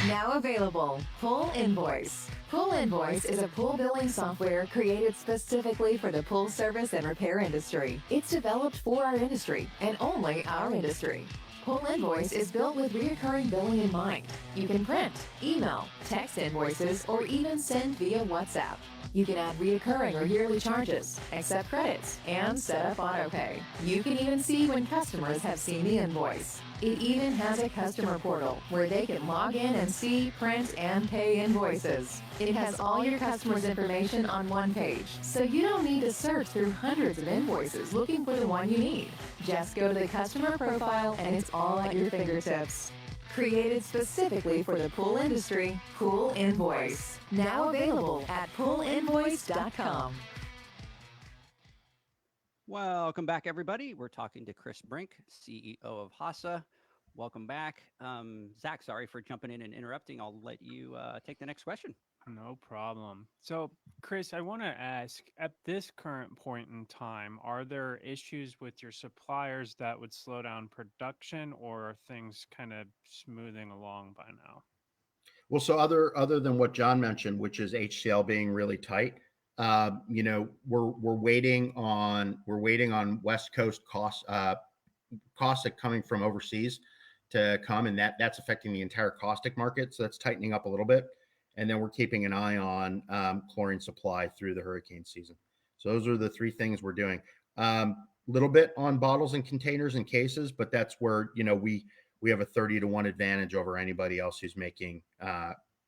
Now available, Pool Invoice. Pool Invoice is a pool billing software created specifically for the pool service and repair industry. It's developed for our industry and only our industry. Pool Invoice is built with recurring billing in mind. You can print, email, text invoices, or even send via WhatsApp. You can add recurring or yearly charges, accept credits, and set up autopay. You can even see when customers have seen the invoice. It even has a customer portal where they can log in and see, print, and pay invoices. It has all your customers' information on one page, so you don't need to search through hundreds of invoices looking for the one you need. Just go to the customer profile and it's all at your fingertips. Created specifically for the pool industry, Pool Invoice. Now available at poolinvoice.com. Welcome back, everybody. We're talking to Chris Brink, CEO of Hasa. Welcome back. Zach, sorry for jumping in and interrupting. I'll let you take the next question. No problem. So, Chris, I want to ask, at this current point in time, are there issues with your suppliers that would slow down production, or are things kind of smoothing along by now? Well, so other than what John mentioned, which is HCl being really tight, we're waiting on West Coast caustic coming from overseas to come, and that's affecting the entire caustic market. So that's tightening up a little bit, and then we're keeping an eye on chlorine supply through the hurricane season. So those are the three things we're doing. Little bit on bottles and containers and cases, but that's where we have a 30-1 advantage over anybody else who's making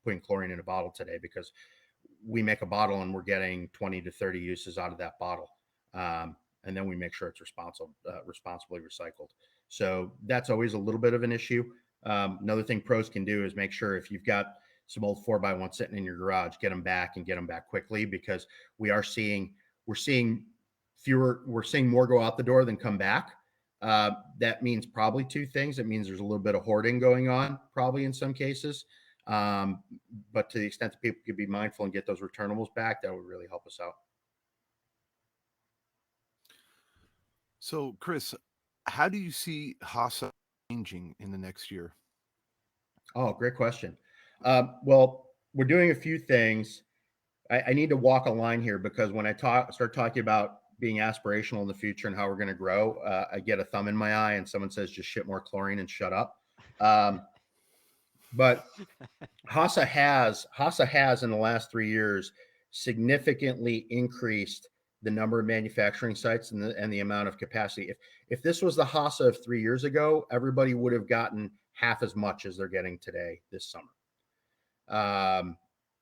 putting chlorine in a bottle today, because we make a bottle and we're getting 20 to 30 uses out of that bottle. And then we make sure it's responsibly recycled. So that's always a little bit of an issue. Another thing pros can do is make sure, if you've got some old 4x1 sitting in your garage, get them back and get them back quickly, because we're seeing more go out the door than come back. That means probably two things. It means there's a little bit of hoarding going on, probably in some cases. But to the extent that people could be mindful and get those returnables back, that would really help us out. So, Chris, how do you see Hasa changing in the next year? Oh, great question. Well, we're doing a few things. I need to walk a line here, because when I start talking about being aspirational in the future and how we're going to grow, I get a thumb in my eye and someone says, just ship more chlorine and shut up. But Hasa has in the last 3 years significantly increased the number of manufacturing sites and the amount of capacity. If this was the Hasa of 3 years ago, everybody would have gotten half as much as they're getting today this summer.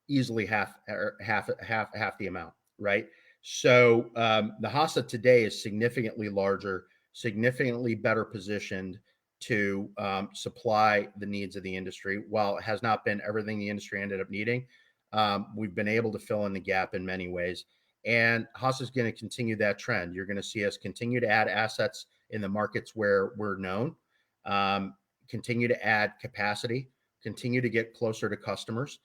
Easily half the amount, right? So the Hasa today is significantly larger, significantly better positioned to supply the needs of the industry. While it has not been everything the industry ended up needing, we've been able to fill in the gap in many ways. And Hasa is going to continue that trend. You're going to see us continue to add assets in the markets where we're known, continue to add capacity, continue to get closer to customers.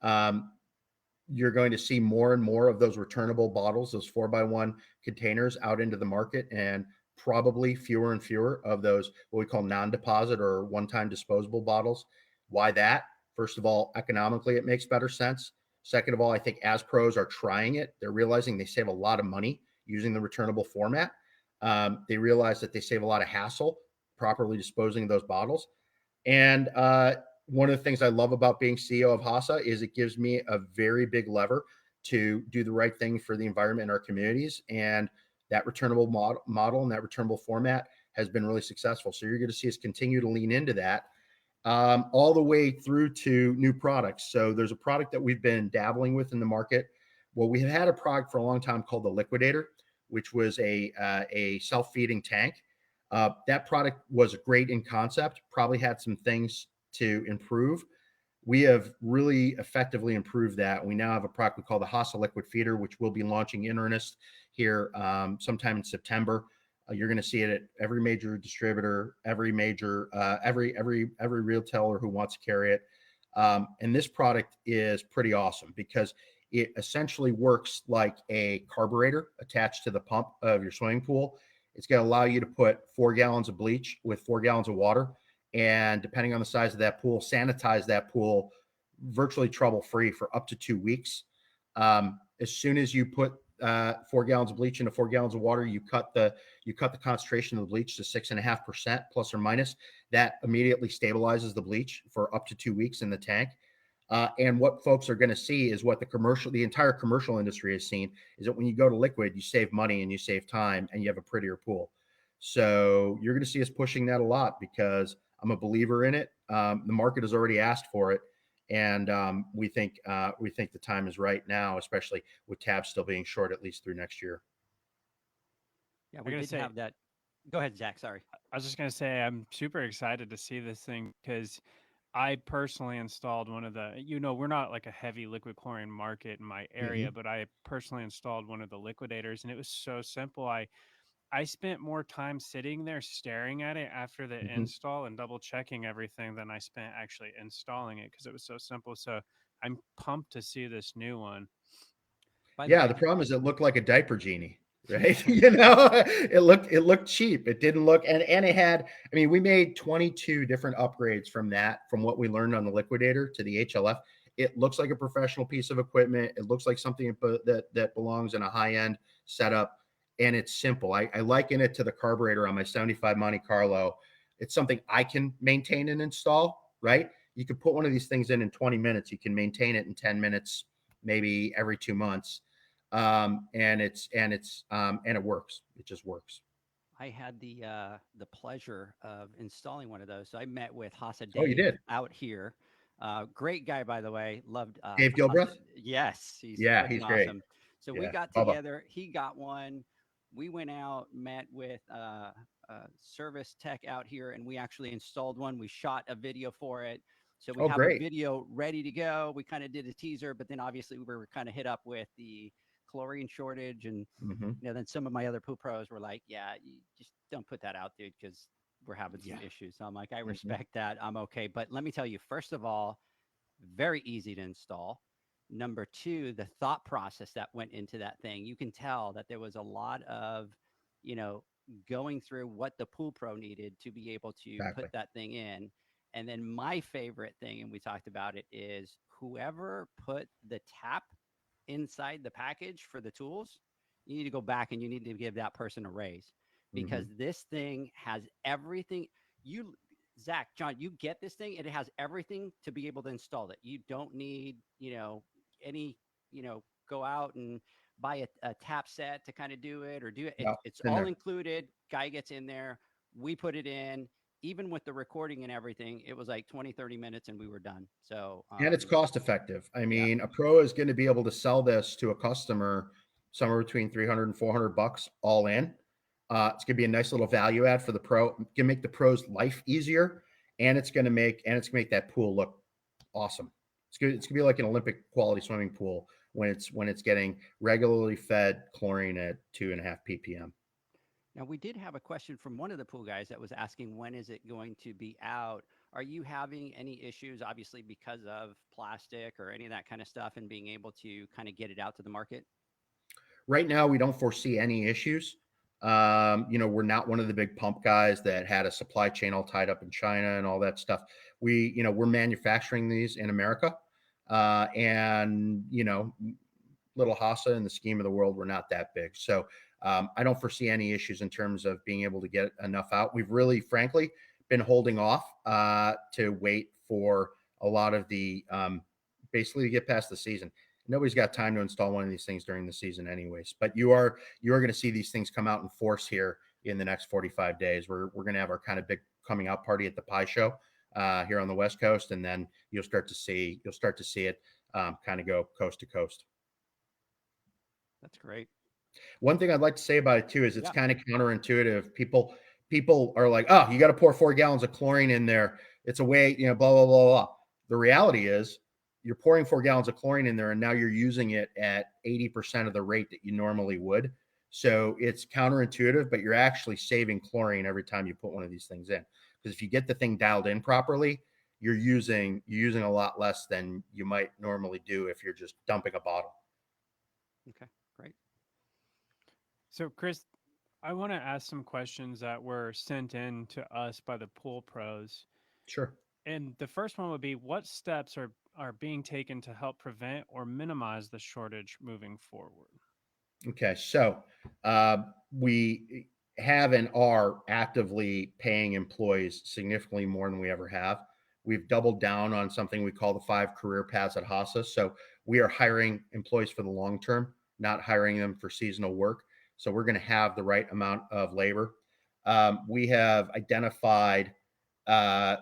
You're going to see more and more of those returnable bottles, those 4x1 containers, out into the market, and probably fewer and fewer of those what we call non-deposit or one-time disposable bottles. Why that? First of all, economically, it makes better sense. Second of all, I think as pros are trying it, they're realizing they save a lot of money using the returnable format. They realize that they save a lot of hassle properly disposing of those bottles. And one of the things I love about being CEO of Hasa is it gives me a very big lever to do the right thing for the environment and our communities. And that returnable model and that returnable format has been really successful. So you're going to see us continue to lean into that all the way through to new products. So there's a product that we've been dabbling with in the market. Well, we have had a product for a long time called the Liquidator, which was a self-feeding tank. That product was great in concept, probably had some things to improve. We have really effectively improved that. We now have a product we call the Hasa Liquid Feeder, which we'll be launching in earnest here sometime in September. You're going to see it at every major distributor, every retailer who wants to carry it. And this product is pretty awesome because it essentially works like a carburetor attached to the pump of your swimming pool. It's going to allow you to put 4 gallons of bleach with 4 gallons of water, and depending on the size of that pool, sanitize that pool virtually trouble-free for up to 2 weeks. As soon as you put 4 gallons of bleach into 4 gallons of water, you cut the concentration of the bleach to 6.5% plus or minus. That immediately stabilizes the bleach for up to 2 weeks in the tank. And what folks are going to see is what the entire commercial industry has seen is that when you go to liquid, you save money and you save time and you have a prettier pool. So you're going to see us pushing that a lot because I'm a believer in it. The market has already asked for it. And we think the time is right now, especially with tabs still being short at least through next year. Yeah, we did have that. Go ahead, Zach. Sorry. I was just going to say I'm super excited to see this thing because I personally installed one of the, we're not like a heavy liquid chlorine market in my area, Mhm. but I personally installed one of the liquidators, and it was so simple. I spent more time sitting there staring at it after the Mhm. install and double checking everything than I spent actually installing it because it was so simple. So I'm pumped to see this new one. By the Yeah, way, the problem is it looked like a diaper genie, right? It looked cheap. It didn't look, and it had, I mean, we made 22 different upgrades from what we learned on the liquidator to the HLF. It looks like a professional piece of equipment. It looks like something that belongs in a high-end setup, and it's simple. I liken it to the carburetor on my 75 Monte Carlo. It's something I can maintain and install, right? You could put one of these things in 20 minutes. You can maintain it in 10 minutes, maybe every 2 months, and it works. It just works. I had the pleasure of installing one of those. So I met with Hasa Oh, you Dave did? out here. Great guy, by the way. Loved Dave Hasa. Gilbreth? Yes, he's Yeah, freaking he's great. awesome. So we Yeah, got Bubba. together. He got one. We went out, met with service tech out here, and we actually installed one. We shot a video for it. So we Oh, have a great. video ready to go. We kind of did a teaser, but then obviously we were kind of hit up with the chlorine shortage, and Hmm. then some of my other pool pros were like, "Yeah, you just don't put that out, dude, because we're having some Yeah. issues." So I'm like, "I Hmm. respect that. I'm okay." But let me tell you, first of all, very easy to install. Number two, the thought process that went into that thing, you can tell that there was a lot of, you know, going through what the pool pro needed to be able to put Exactly. that thing in. And then my favorite thing, and we talked about it, is whoever put the tap inside the package for the tools, you need to go back and you need to give that person a raise Hmm. because this thing has everything. You, Zach, John, you get this thing. It has everything to be able to install it. You don't need, any, go out and buy a tap set to kind of do it or do it. Yeah, It's it's in all there. included. Guy gets in there. We put it in. Even with the recording and everything, it was like 20, 30 minutes and we were done. So, And it's cost effective. I yeah. mean, a pro is going to be able to sell this to a customer somewhere between 300 and $400 all in. It's going to be a nice little value add for the pro. It's going to make the pro's life easier, and it's going to make that pool look awesome. It's going to be like an Olympic quality swimming pool when it's getting regularly fed chlorine at 2.5 ppm. Now, we did have a question from one of the pool guys that was asking, when is it going to be out? Are you having any issues, obviously, because of plastic or any of that kind of stuff and being able to kind of get it out to the market? Right now, we don't foresee any issues. We're not one of the big pump guys that had a supply chain all tied up in China and all that stuff. We're manufacturing these in America, and little Hasa in the scheme of the world, we're not that big. So I don't foresee any issues in terms of being able to get enough out. We've really, frankly, been holding off to wait for a lot of the basically to get past the season. Nobody's got time to install one of these things during the season, anyways. But you are going to see these things come out in force here in the next 45 days. We're going to have our kind of big coming out party at the Pie Show here on the West Coast, and then you'll start to see it kind of go coast to coast. That's great. One thing I'd like to say about it too is it's Yeah. kind of counterintuitive. People are like, oh, you got to pour 4 gallons of chlorine in there. It's a way, blah, blah, blah, blah. The reality is you're pouring 4 gallons of chlorine in there and now you're using it at 80% of the rate that you normally would. So it's counterintuitive, but you're actually saving chlorine every time you put one of these things in. Because if you get the thing dialed in properly, you're using a lot less than you might normally do if you're just dumping a bottle. Okay. Great. So, Chris, I want to ask some questions that were sent in to us by the pool pros. Sure. And the first one would be, what steps are being taken to help prevent or minimize the shortage moving forward? Okay, so we have and are actively paying employees significantly more than we ever have. We've doubled down on something we call the 5 career paths at Hasa. So we are hiring employees for the long term, not hiring them for seasonal work. So we're going to have the right amount of labor. We have identified uh,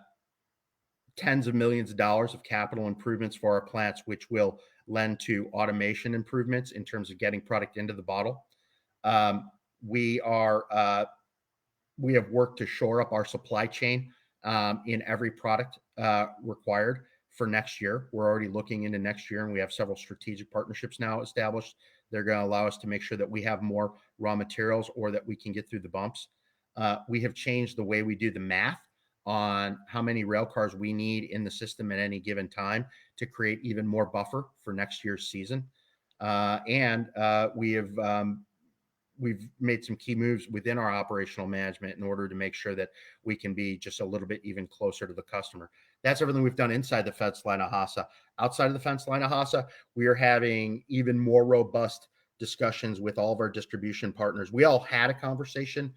tens of millions of dollars of capital improvements for our plants, which will lend to automation improvements in terms of getting product into the bottle. Um, we are we have worked to shore up our supply chain in every product required for next year. We're already looking into next year, and we have several strategic partnerships now established. They're going to allow us to make sure that we have more raw materials or that we can get through the bumps. We have changed the way we do the math on how many rail cars we need in the system at any given time to create even more buffer for next year's season. And we've made some key moves within our operational management in order to make sure that we can be just a little bit even closer to the customer. That's everything we've done inside the fence line of Hasa. Outside of the fence line of Hasa, we are having even more robust discussions with all of our distribution partners. We all had a conversation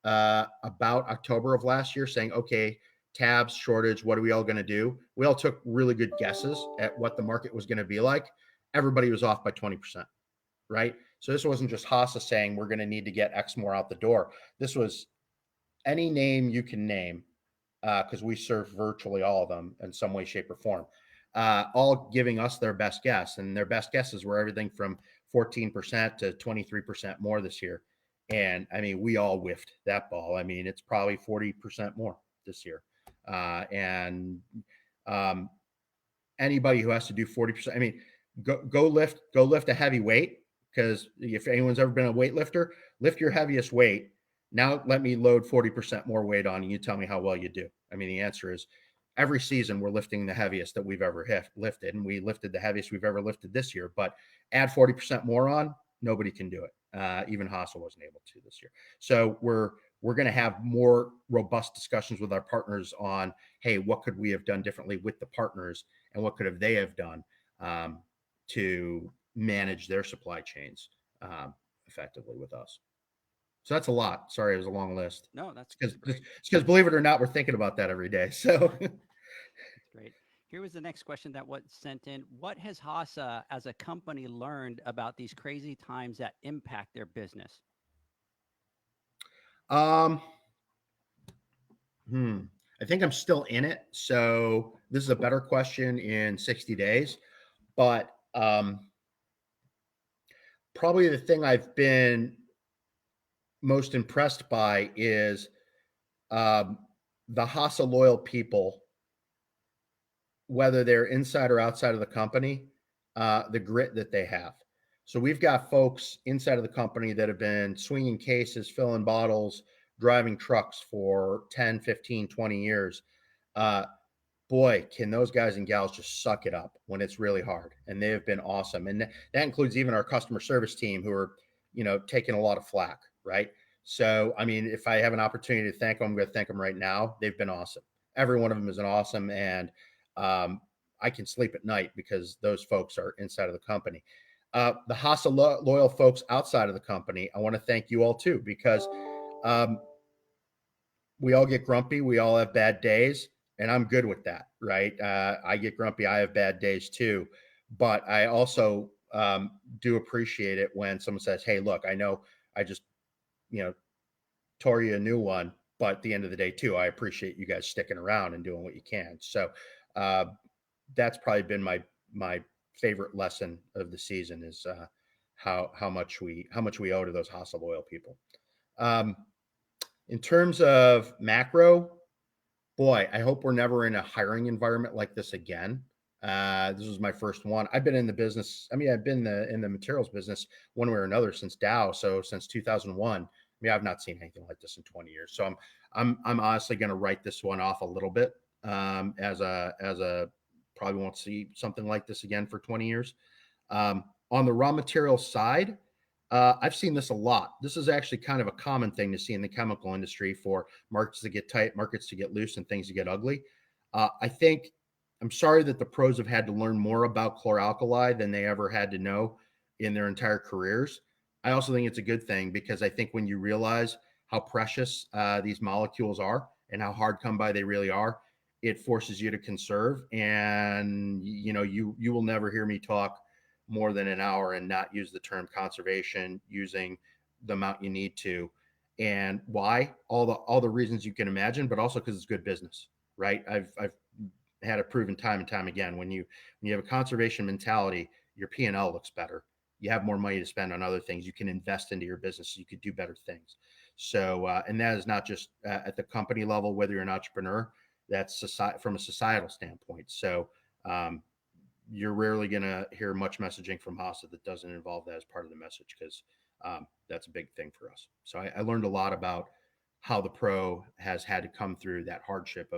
about October of last year saying, okay, tabs, shortage, what are we all going to do? We all took really good guesses at what the market was going to be like. Everybody was off by 20%, right? So this wasn't just Hasa saying we're going to need to get X more out the door. This was any name you can name, because we serve virtually all of them in some way, shape, or form, all giving us their best guess. And their best guesses were everything from 14% to 23% more this year. And I mean, we all whiffed that ball. I mean, it's probably 40% more this year. Anybody who has to do 40%, I mean, go lift a heavy weight, because if anyone's ever been a weightlifter, lift your heaviest weight. Now let me load 40% more weight on, and you tell me how well you do. I mean, the answer is every season we're lifting the heaviest that we've ever lifted, and we lifted the heaviest we've ever lifted this year. But add 40% more on, nobody can do it. Even Hasa wasn't able to this year. So we're going to have more robust discussions with our partners on, hey, what could we have done differently with the partners, and what could they have done to manage their supply chains effectively with us. So that's a lot. Sorry, it was a long list. No, that's because believe it or not, we're thinking about that every day. So that's great. Here was the next question that was sent in. What has Hasa as a company learned about these crazy times that impact their business? I think I'm still in it. So this is a better question in 60 days. But probably the thing I've been most impressed by is the Hasa loyal people, whether they're inside or outside of the company, the grit that they have. So we've got folks inside of the company that have been swinging cases, filling bottles, driving trucks for 10, 15, 20 years. Boy, can those guys and gals just suck it up when it's really hard. And they have been awesome. And that includes even our customer service team, who are, taking a lot of flack, right? So, I mean, if I have an opportunity to thank them, I'm going to thank them right now. They've been awesome. Every one of them is an awesome. And I can sleep at night because those folks are inside of the company. The Hasa loyal folks outside of the company, I want to thank you all too, because we all get grumpy. We all have bad days. And I'm good with that, right? I get grumpy. I have bad days too. But I also do appreciate it when someone says, hey, look, I know I just, tore you a new one. But at the end of the day too, I appreciate you guys sticking around and doing what you can. So that's probably been my favorite lesson of the season is how much we owe to those Hasa loyal people. In terms of macro, boy, I hope we're never in a hiring environment like this again. This was my first one. I've been in the business. I mean, I've been in the materials business one way or another since Dow. So since 2001. I mean, I've not seen anything like this in 20 years. So I'm honestly going to write this one off a little bit as a probably won't see something like this again for 20 years. On the raw material side, I've seen this a lot. This is actually kind of a common thing to see in the chemical industry for markets to get tight, markets to get loose, and things to get ugly. I'm sorry that the pros have had to learn more about chlor-alkali than they ever had to know in their entire careers. I also think it's a good thing, because I think when you realize how precious these molecules are and how hard come by they really are, it forces you to conserve. And, you will never hear me talk more than an hour and not use the term conservation, using the amount you need to. And why? All the reasons you can imagine, but also because it's good business, right? I've had it proven time and time again. When you have a conservation mentality, your P&L looks better. You have more money to spend on other things. You can invest into your business. So you could do better things. So, and that is not just at the company level, whether you're an entrepreneur. That's from a societal standpoint. So you're rarely going to hear much messaging from Hasa that doesn't involve that as part of the message, because that's a big thing for us. So I learned a lot about how the pro has had to come through that hardship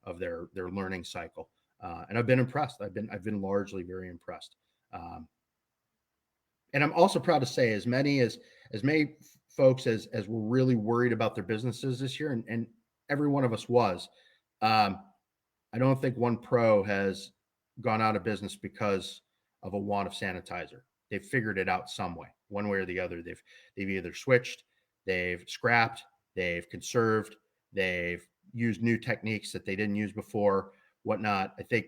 of their learning cycle, and I've been impressed. I've been largely very impressed. And I'm also proud to say, as many folks as were really worried about their businesses this year, and every one of us was. I don't think one pro has gone out of business because of a want of sanitizer. They've figured it out some way, one way or the other. They've either switched, they've scrapped, they've conserved, they've used new techniques that they didn't use before, whatnot. I think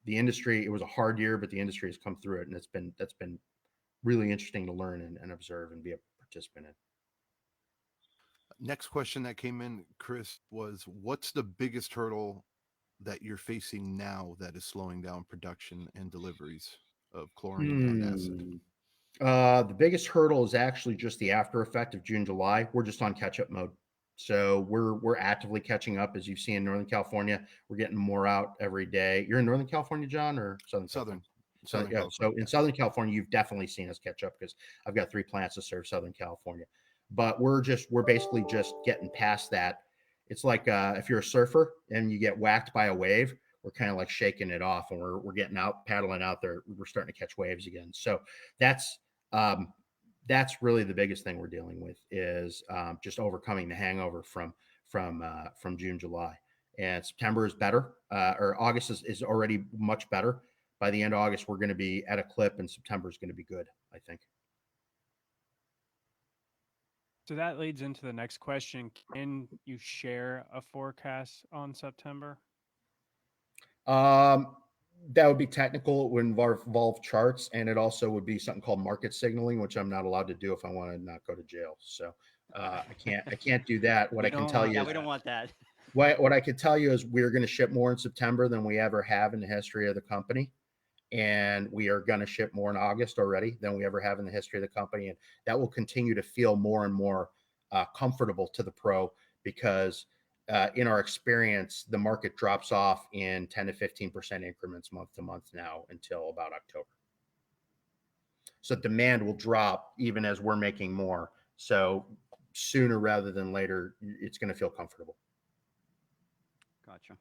the industry, it was a hard year, but the industry has come through it, and that's been really interesting to learn and observe and be a participant in. Next question that came in, Chris, was what's the biggest hurdle that you're facing now that is slowing down production and deliveries of chlorine and acid? The biggest hurdle is actually just the after effect of June, July. We're just on catch up mode. So we're actively catching up. As you see in Northern California, we're getting more out every day. You're in Northern California, John, or Southern? Southern Yeah. California. So in Southern California, you've definitely seen us catch up, because I've got 3 plants to serve Southern California. But we're basically just getting past that. It's like if you're a surfer and you get whacked by a wave, we're kind of like shaking it off, and we're getting out, paddling out there. We're starting to catch waves again. So that's really the biggest thing we're dealing with, is just overcoming the hangover from June, July. And September is better, or August is already much better. By the end of August, we're going to be at a clip, and September is going to be good, I think. So that leads into the next question. Can you share a forecast on September? That would be technical. It would involve charts, and it also would be something called market signaling, which I'm not allowed to do if I want to not go to jail. So I can't do that. What I can tell you is, we don't want that. What I can tell you is we're going to ship more in September than we ever have in the history of the company. And we are going to ship more in August already than we ever have in the history of the company. And that will continue to feel more and more comfortable to the pro, because in our experience, the market drops off in 10 to 15% increments month to month now until about October. So demand will drop even as we're making more. So sooner rather than later, it's going to feel comfortable. Gotcha.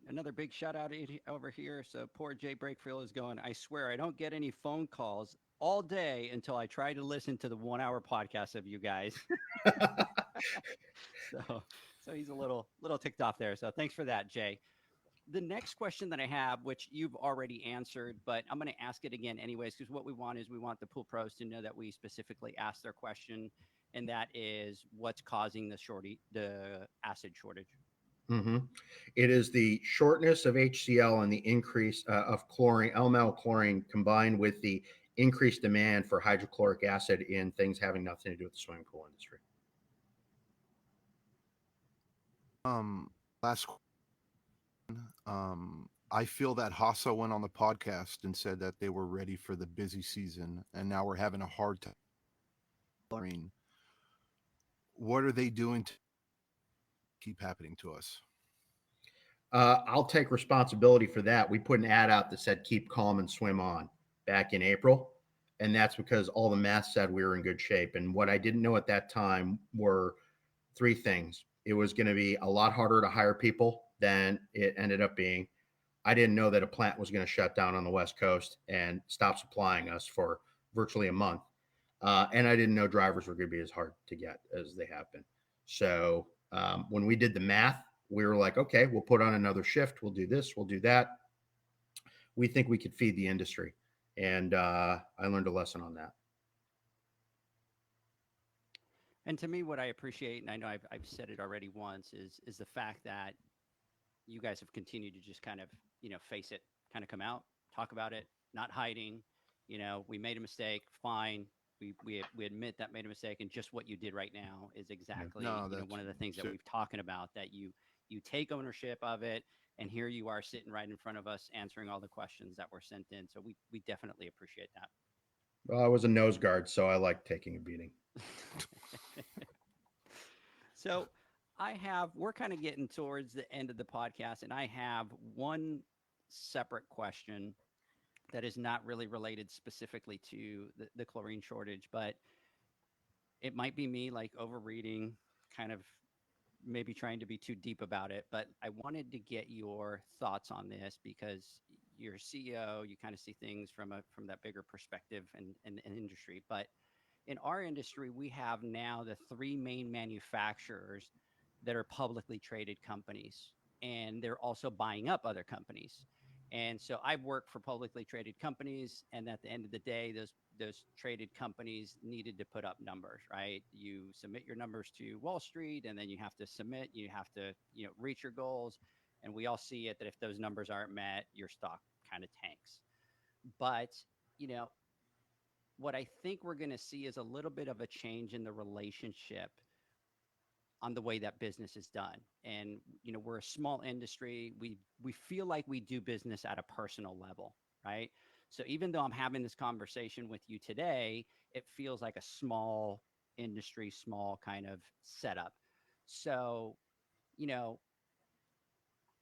Another big shout out over here. So poor Jay Breakfield is going, I swear I don't get any phone calls all day until I try to listen to the 1 hour podcast of you guys. So he's a little ticked off there. So thanks for that, Jay. The next question that I have, which you've already answered, but I'm going to ask it again anyways, because what we want the pool pros to know that we specifically asked their question, and that is what's causing the acid shortage. Mm-hmm. It is the shortness of HCl and the increase of chlorine, elemental chlorine, combined with the increased demand for hydrochloric acid in things having nothing to do with the swimming pool industry. Last I feel that Hasa went on the podcast and said that they were ready for the busy season, and now we're having a hard time. What are they doing to keep happening to us? I'll take responsibility for that. We put an ad out that said "Keep calm and swim on" back in April, and that's because all the math said we were in good shape. And what I didn't know at that time were 3 things. It was going to be a lot harder to hire people than it ended up being. I didn't know that a plant was going to shut down on the West Coast and stop supplying us for virtually a month. And I didn't know drivers were going to be as hard to get as they have been. So when we did the math, we were like, okay, we'll put on another shift. We'll do this. We'll do that. We think we could feed the industry. And I learned a lesson on that. And to me, what I appreciate, and I know I've said it already once, is the fact that you guys have continued to just kind of, face it, kind of come out, talk about it, not hiding. We made a mistake, fine. We admit that made a mistake, and just what you did right now is exactly one of the things that we've talking about, that you take ownership of it, and here you are sitting right in front of us answering all the questions that were sent in. So we definitely appreciate that. Well, I was a nose guard, so I like taking a beating. So we're kind of getting towards the end of the podcast, and I have one separate question that is not really related specifically to the chlorine shortage, but it might be me like overreading, kind of maybe trying to be too deep about it. But I wanted to get your thoughts on this because you're CEO, you kind of see things from that bigger perspective and industry. But in our industry, we have now the three main manufacturers that are publicly traded companies, and they're also buying up other companies. And so I've worked for publicly traded companies, and at the end of the day, those traded companies needed to put up numbers, right? You submit your numbers to Wall Street, and then you have to submit, you have to, reach your goals. And we all see it that if those numbers aren't met, your stock kind of tanks. But, you know, what I think we're going to see is a little bit of a change in the relationship on the way that business is done. And we're a small industry. We feel like we do business at a personal level, right? So even though I'm having this conversation with you today, it feels like a small industry, small kind of setup. So, you know,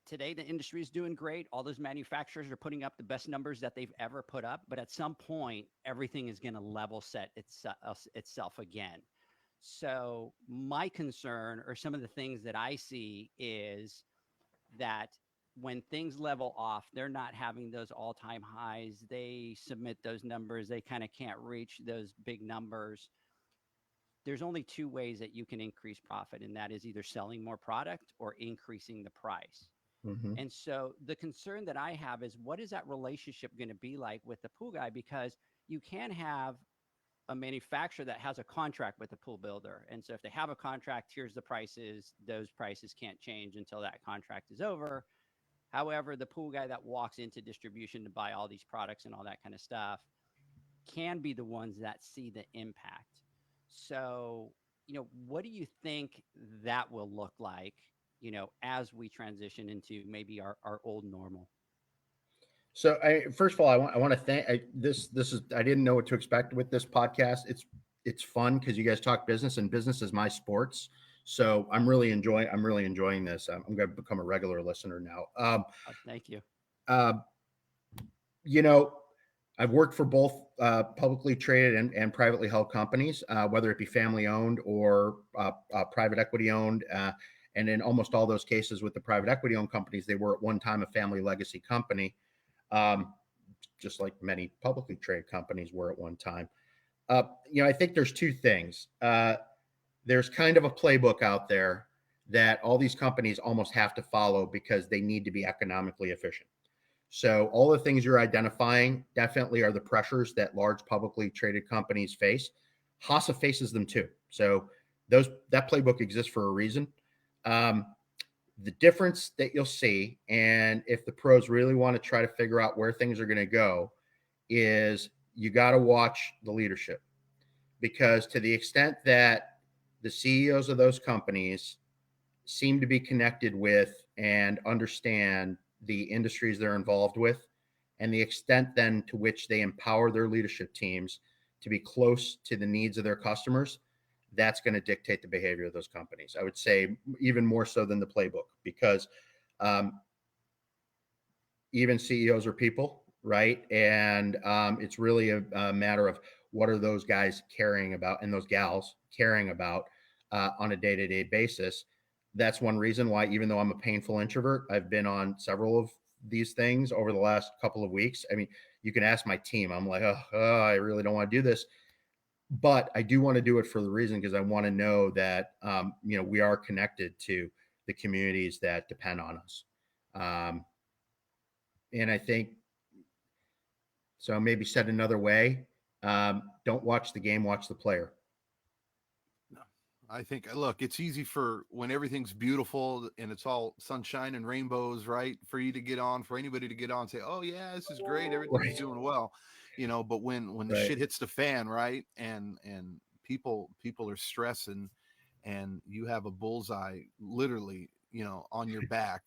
today the industry is doing great. All those manufacturers are putting up the best numbers that they've ever put up, but at some point everything is going to level set itself again. So my concern, or some of the things that I see, is that when things level off, they're not having those all-time highs. They submit those numbers, they kind of can't reach those big numbers. There's only two ways that you can increase profit, and that is either selling more product or increasing the price. Mhm. And so the concern that I have is, what is that relationship going to be like with the pool guy? Because you can have a manufacturer that has a contract with the pool builder. And so if they have a contract, here's the prices, those prices can't change until that contract is over. However, the pool guy that walks into distribution to buy all these products and all that kind of stuff can be the ones that see the impact. So, what do you think that will look like, as we transition into maybe our old normal? So, first of all, I want to thank this is I didn't know what to expect with this podcast. It's fun because you guys talk business, and business is my sports. So I'm really enjoying this. I'm going to become a regular listener now. Thank you. Uh, you know, I've worked for both publicly traded and privately held companies, whether it be family owned or private equity owned. And in almost all those cases with the private equity owned companies, they were at one time a family legacy company, um, just like many publicly traded companies were at one time. I think there's two things. There's kind of a playbook out there that all these companies almost have to follow because they need to be economically efficient. So all the things you're identifying definitely are the pressures that large publicly traded companies face. Hasa faces them too. So that playbook exists for a reason. Um, the difference that you'll see, and if the pros really want to try to figure out where things are going to go, is you got to watch the leadership, because to the extent that the CEOs of those companies seem to be connected with and understand the industries they're involved with, and the extent then to which they empower their leadership teams to be close to the needs of their customers, that's going to dictate the behavior of those companies. I would say even more so than the playbook, because um, even CEOs are people, right? And it's really a matter of what are those guys caring about and those gals caring about on a day-to-day basis. That's one reason why, even though I'm a painful introvert, I've been on several of these things over the last couple of weeks. I mean, you can ask my team. I'm like, I really don't want to do this, but I do want to do it for the reason, because I want to know that we are connected to the communities that depend on us. And I think, so maybe said another way, don't watch the game, watch the player. No, I think, look, it's easy for when everything's beautiful and it's all sunshine and rainbows, right? For you to get on, for anybody to get on and say, oh yeah, this is great, everything's Right. doing well, but when the Right. shit hits the fan, right? And people are stressing, and you have a bullseye literally, on your back.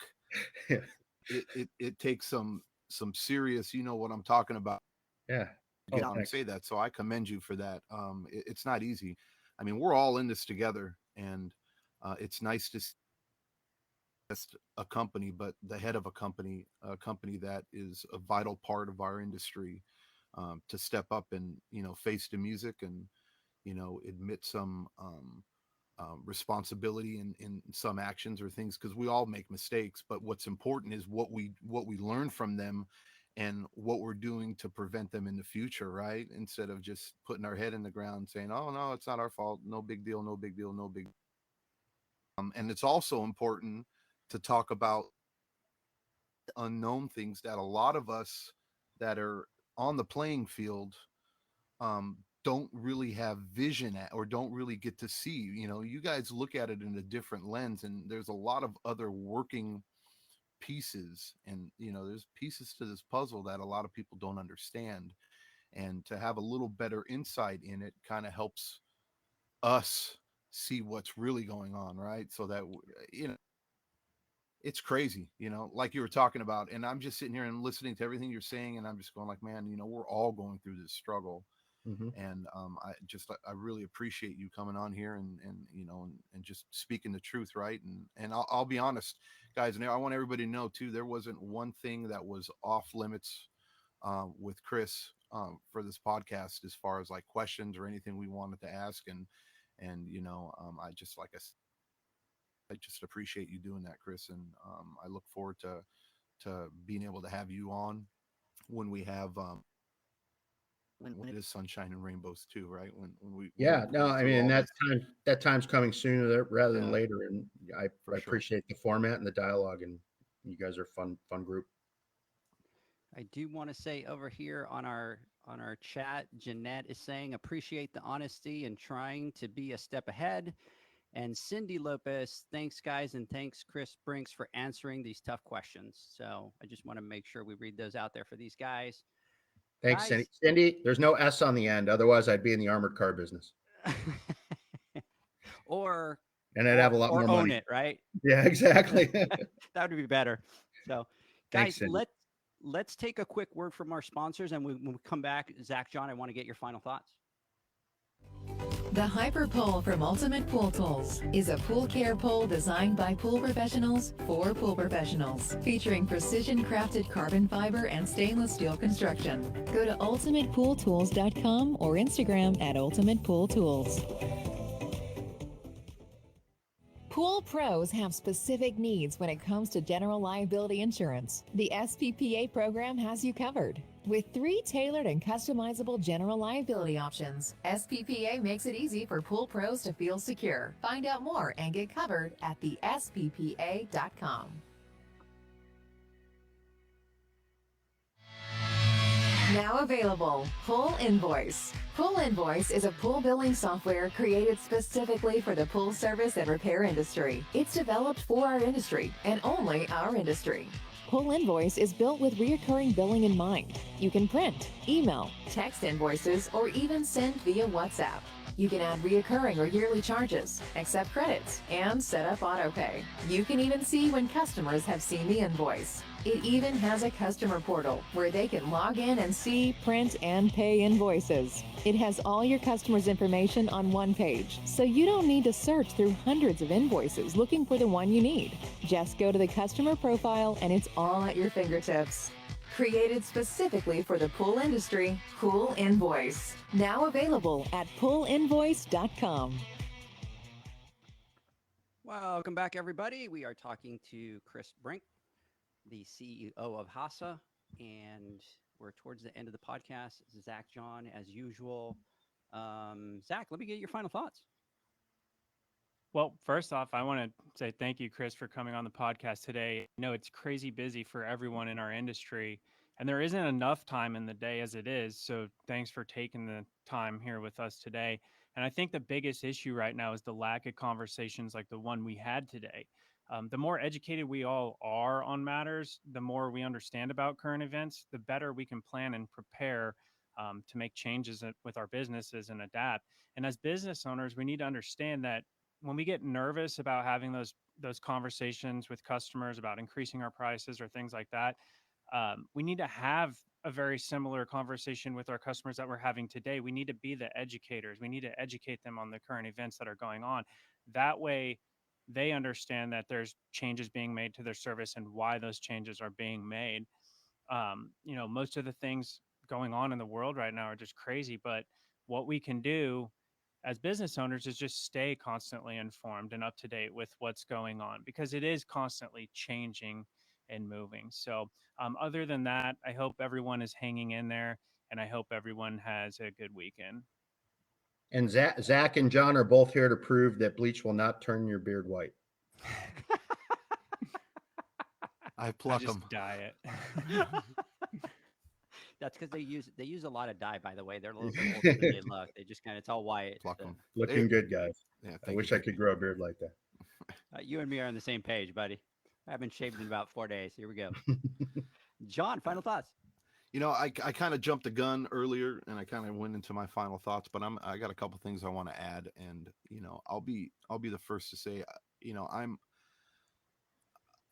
Yeah. It takes some serious, what I'm talking about, Yeah. get Oh, on and thanks. say that. So I commend you for that. It's not easy. I mean, we're all in this together, and It's nice to see just a company, but the head of a company that is a vital part of our industry, to step up and face the music and admit some responsibility in some actions or things, because we all make mistakes. But what's important is what we learn from them and what we're doing to prevent them in the future, right? Instead of just putting our head in the ground saying, oh no, it's not our fault, no big deal, no big deal, no big. And it's also important to talk about unknown things that a lot of us that are on the playing field don't really have vision at, or don't really get to see. You guys look at it in a different lens, and there's a lot of other working pieces, and there's pieces to this puzzle that a lot of people don't understand. And to have a little better insight in it kind of helps us see what's really going on, right? So that it's crazy, like you were talking about. And I'm just sitting here and listening to everything you're saying, and I'm just going like, man, we're all going through this struggle. Hmm. And I really appreciate you coming on here and just speaking the truth, right? And I'll be honest, guys, and I want everybody to know too, there wasn't one thing that was off limits with Chris for this podcast, as far as like questions or anything we wanted to ask. And I just, like I just appreciate you doing that, Chris. And I look forward to being able to have you on when we have when it is sunshine and rainbows too, right? When we Yeah, pull no, I through mean all this. that time's coming sooner rather than Yeah, later, and I for sure. appreciate the format and the dialogue, and you guys are fun group. I do want to say over here on our chat, Jeanette is saying appreciate the honesty and trying to be a step ahead. And Cindy Lopez, thanks guys, and thanks Chris Brinks for answering these tough questions. So I just want to make sure we read those out there for these guys. Thanks, Cindy. Guys, Cindy, there's no S on the end, otherwise I'd be in the armored car business, or and I'd have a lot more or own money. it, right? Yeah, exactly. That would be better. So, Thanks, guys, Cindy. let's take a quick word from our sponsors, and when we come back, Zach, John, I want to get your final thoughts. The Hyper Pole from Ultimate Pool Tools is a pool care pole designed by pool professionals for pool professionals, featuring precision crafted carbon fiber and stainless steel construction. Go to ultimatepooltools.com or Instagram at Ultimate Pool Tools. Pool pros have specific needs when it comes to general liability insurance. The SPPA program has you covered. With 3 tailored and customizable general liability options, SPPA makes it easy for pool pros to feel secure. Find out more and get covered at thesppa.com. Now available, Pool Invoice. Pool Invoice is a pool billing software created specifically for the pool service and repair industry. It's developed for our industry and only our industry. Pool Invoice is built with recurring billing in mind. You can print, email, text invoices, or even send via WhatsApp. You can add reoccurring or yearly charges, accept credits, and set up autopay. You can even see when customers have seen the invoice. It even has a customer portal where they can log in and see, print, and pay invoices. It has all your customers' information on one page, so you don't need to search through hundreds of invoices looking for the one you need. Just go to the customer profile and it's all at your fingertips. Created specifically for the pool industry, Pool Invoice. Now available at poolinvoice.com. Welcome back, everybody. We are talking to Chris Brink, the CEO of Hasa, and we're towards the end of the podcast. Zach, John, as usual. Zach, let me get your final thoughts. Well, first off, I want to say thank you, Chris, for coming on the podcast today. I know it's crazy busy for everyone in our industry, and there isn't enough time in the day as it is. So thanks for taking the time here with us today. And I think the biggest issue right now is the lack of conversations like the one we had today. The more educated we all are on matters, the more we understand about current events, the better we can plan and prepare to make changes with our businesses and adapt. And as business owners, we need to understand that when we get nervous about having those conversations with customers about increasing our prices or things like that, we need to have a very similar conversation with our customers that we're having today. We need to be the educators. We need to educate them on the current events that are going on. That way, they understand that there's changes being made to their service and why those changes are being made. Most of the things going on in the world right now are just crazy, but what we can do as business owners is just stay constantly informed and up to date with what's going on, because it is constantly changing and moving. So other than that, I hope everyone is hanging in there, and I hope everyone has a good weekend. And Zach and John are both here to prove that bleach will not turn your beard white. I I pluck just them. dye it. That's because they use a lot of dye. By the way, they're a little bit older than they look. They just kind of, it's all white. Pluck So, them. Looking good, guys. Yeah, I wish I could grow a beard like that. you and me are on the same page, buddy. I haven't shaved in about 4 days. Here we go. John, final thoughts. I kind of jumped the gun earlier, and I kind of went into my final thoughts, but I got a couple things I want to add, and I'll be the first to say,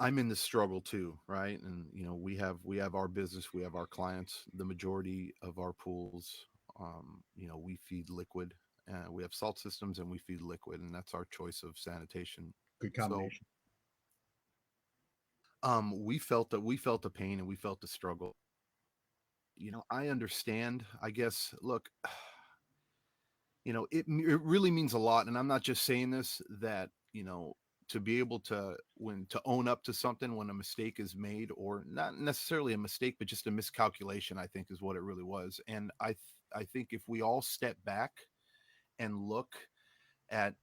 I'm in the struggle too, right? And we have our business, we have our clients. The majority of our pools, we feed liquid. We have salt systems, and we feed liquid, and that's our choice of sanitation. Good So, combination. we felt the pain, and we felt the struggle. I understand. I guess, look, it really means a lot, and I'm not just saying this, that to be able to own up to something when a mistake is made, or not necessarily a mistake, but just a miscalculation, I think is what it really was. And I think if we all step back and look at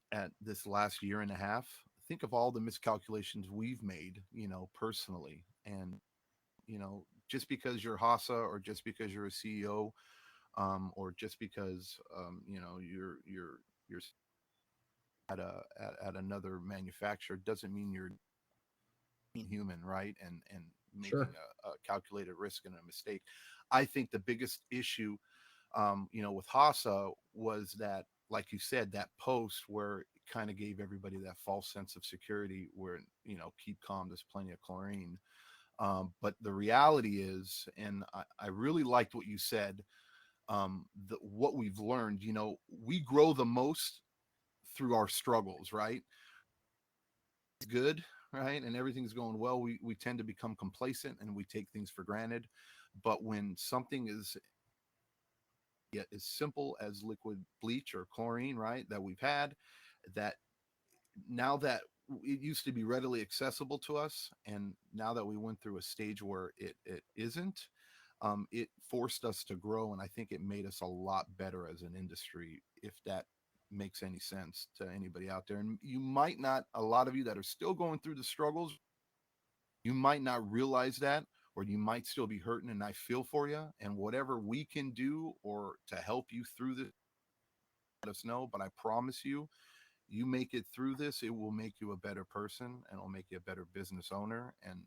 this last year and a half, think of all the miscalculations we've made, personally. And just because you're Hasa, or just because you're a CEO, or just because you're at another manufacturer, doesn't mean you're human, right? And making Sure. a calculated risk and a mistake. I think the biggest issue, with Hasa, was that, like you said, that post where it kind of gave everybody that false sense of security, where keep calm, there's plenty of chlorine. But the reality is, and I really liked what you said, what we've learned, we grow the most through our struggles, right? It's good, right? And everything's going well. We tend to become complacent, and we take things for granted. But when something is as simple as liquid bleach or chlorine, right, that we've had, that now that it used to be readily accessible to us, and now that we went through a stage where it isn't, it forced us to grow, and I think it made us a lot better as an industry, if that makes any sense to anybody out there. And you might not, a lot of you that are still going through the struggles, you might not realize that, or you might still be hurting, and I feel for you. And whatever we can do or to help you through this, let us know. But I promise you, you make it through this, it will make you a better person, and it'll make you a better business owner. And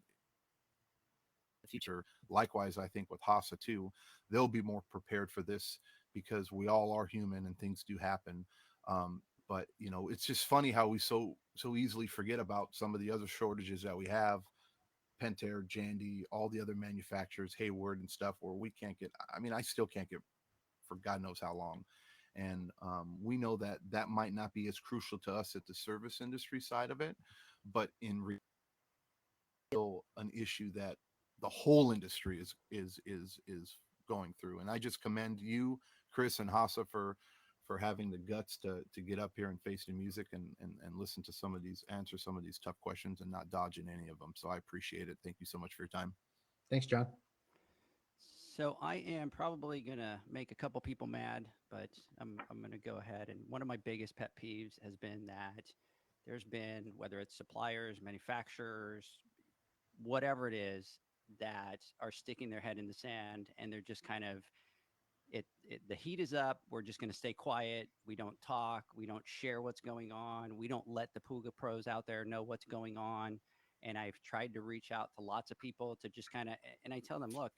future, likewise, I think with Hasa too, they'll be more prepared for this, because we all are human and things do happen. But it's just funny how we so easily forget about some of the other shortages that we have. Pentair, Jandy, all the other manufacturers, Hayward and stuff, where we can't get. I mean, I still can't get for God knows how long. And we know that that might not be as crucial to us at the service industry side of it, but in real an issue that the whole industry is going through. And I just commend you, Chris and Hasa, for having the guts to get up here and face the music, and listen to answer some of these tough questions, and not dodging any of them. So I appreciate it. Thank you so much for your time. Thanks, John. So I am probably gonna make a couple people mad, but I'm gonna go ahead. And one of my biggest pet peeves has been that there's been, whether it's suppliers, manufacturers, whatever it is, that are sticking their head in the sand, and they're just kind of, the heat is up, we're just going to stay quiet, we don't talk, we don't share what's going on, we don't let the Puga pros out there know what's going on. And I've tried to reach out to lots of people to just kind of, and I tell them, look,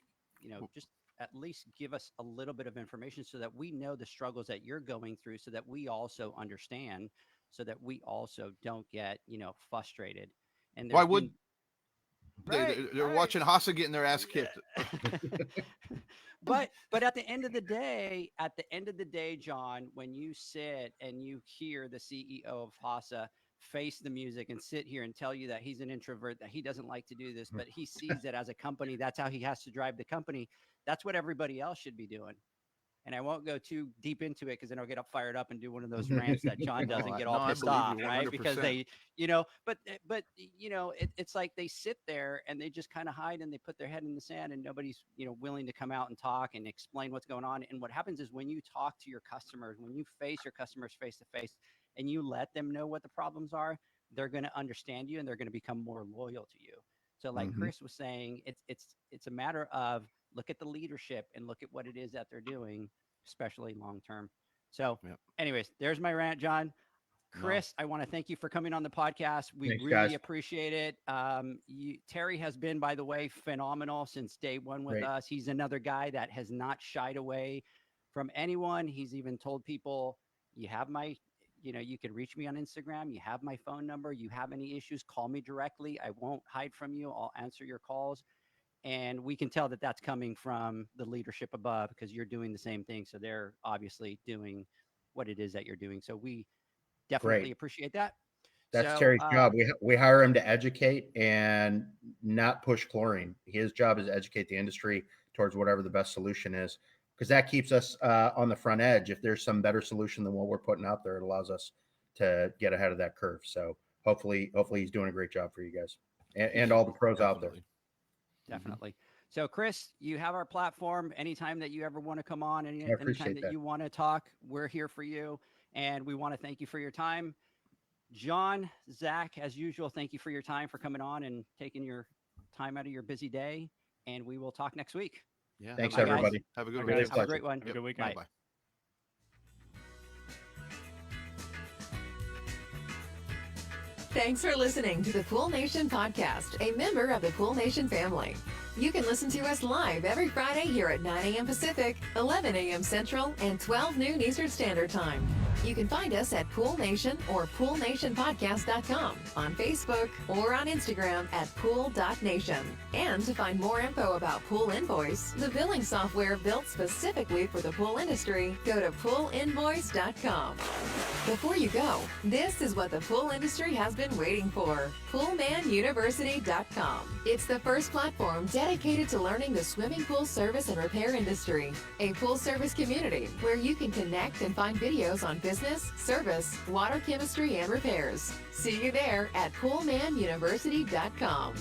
just at least give us a little bit of information, so that we know the struggles that you're going through, so that we also understand, so that we also don't get frustrated. And Why there's would been, right, they're right. watching Hasa getting their ass kicked? But at the end of the day, John, when you sit and you hear the CEO of Hasa face the music and sit here and tell you that he's an introvert, that he doesn't like to do this, but he sees that as a company, that's how he has to drive the company. That's what everybody else should be doing. And I won't go too deep into it because then I'll get fired up and do one of those rants that John doesn't get all I pissed believe off, you right? Because 100%. they, but it's like they sit there and they just kind of hide and they put their head in the sand and nobody's, willing to come out and talk and explain what's going on. And what happens is when you talk to your customers, when you face your customers face to face and you let them know what the problems are, they're going to understand you and they're going to become more loyal to you. So like Chris was saying, it's a matter of look at the leadership and look at what it is that they're doing, especially long term. So anyways, there's my rant, John. Chris, I want to thank you for coming on the podcast. We Thanks, really guys. appreciate it. Terry has been, by the way, phenomenal since day one with us. He's another guy that has not shied away from anyone. He's even told people, you have my, you can reach me on Instagram. You have my phone number. You have any issues, call me directly. I won't hide from you. I'll answer your calls. And we can tell that that's coming from the leadership above because you're doing the same thing. So they're obviously doing what it is that you're doing. So we definitely appreciate that. That's Terry's job. We hire him to educate and not push chlorine. His job is to educate the industry towards whatever the best solution is, because that keeps us on the front edge. If there's some better solution than what we're putting out there, it allows us to get ahead of that curve. So hopefully he's doing a great job for you guys and all the pros out there. Definitely. So Chris, you have our platform. Anytime that you ever want to come on, anytime that you want to talk, we're here for you. And we want to thank you for your time. John, Zach, as usual, thank you for your time, for coming on and taking your time out of your busy day. And we will talk next week. Yeah. Thanks, everybody. Have a good Really week. Have a great one. Have a good weekend. Bye. Thanks for listening to the Pool Nation podcast, a member of the Pool Nation family. You can listen to us live every Friday here at 9 a.m. Pacific, 11 a.m. Central, and 12 noon Eastern Standard Time. You can find us at Pool Nation or poolnationpodcast.com, on Facebook, or on Instagram at pool.nation. And to find more info about Pool Invoice, the billing software built specifically for the pool industry, go to poolinvoice.com. Before you go, this is what the pool industry has been waiting for. Poolmanuniversity.com. It's the first platform dedicated to learning the swimming pool service and repair industry. A pool service community where you can connect and find videos on business, service, water chemistry, and repairs. See you there at poolmanuniversity.com.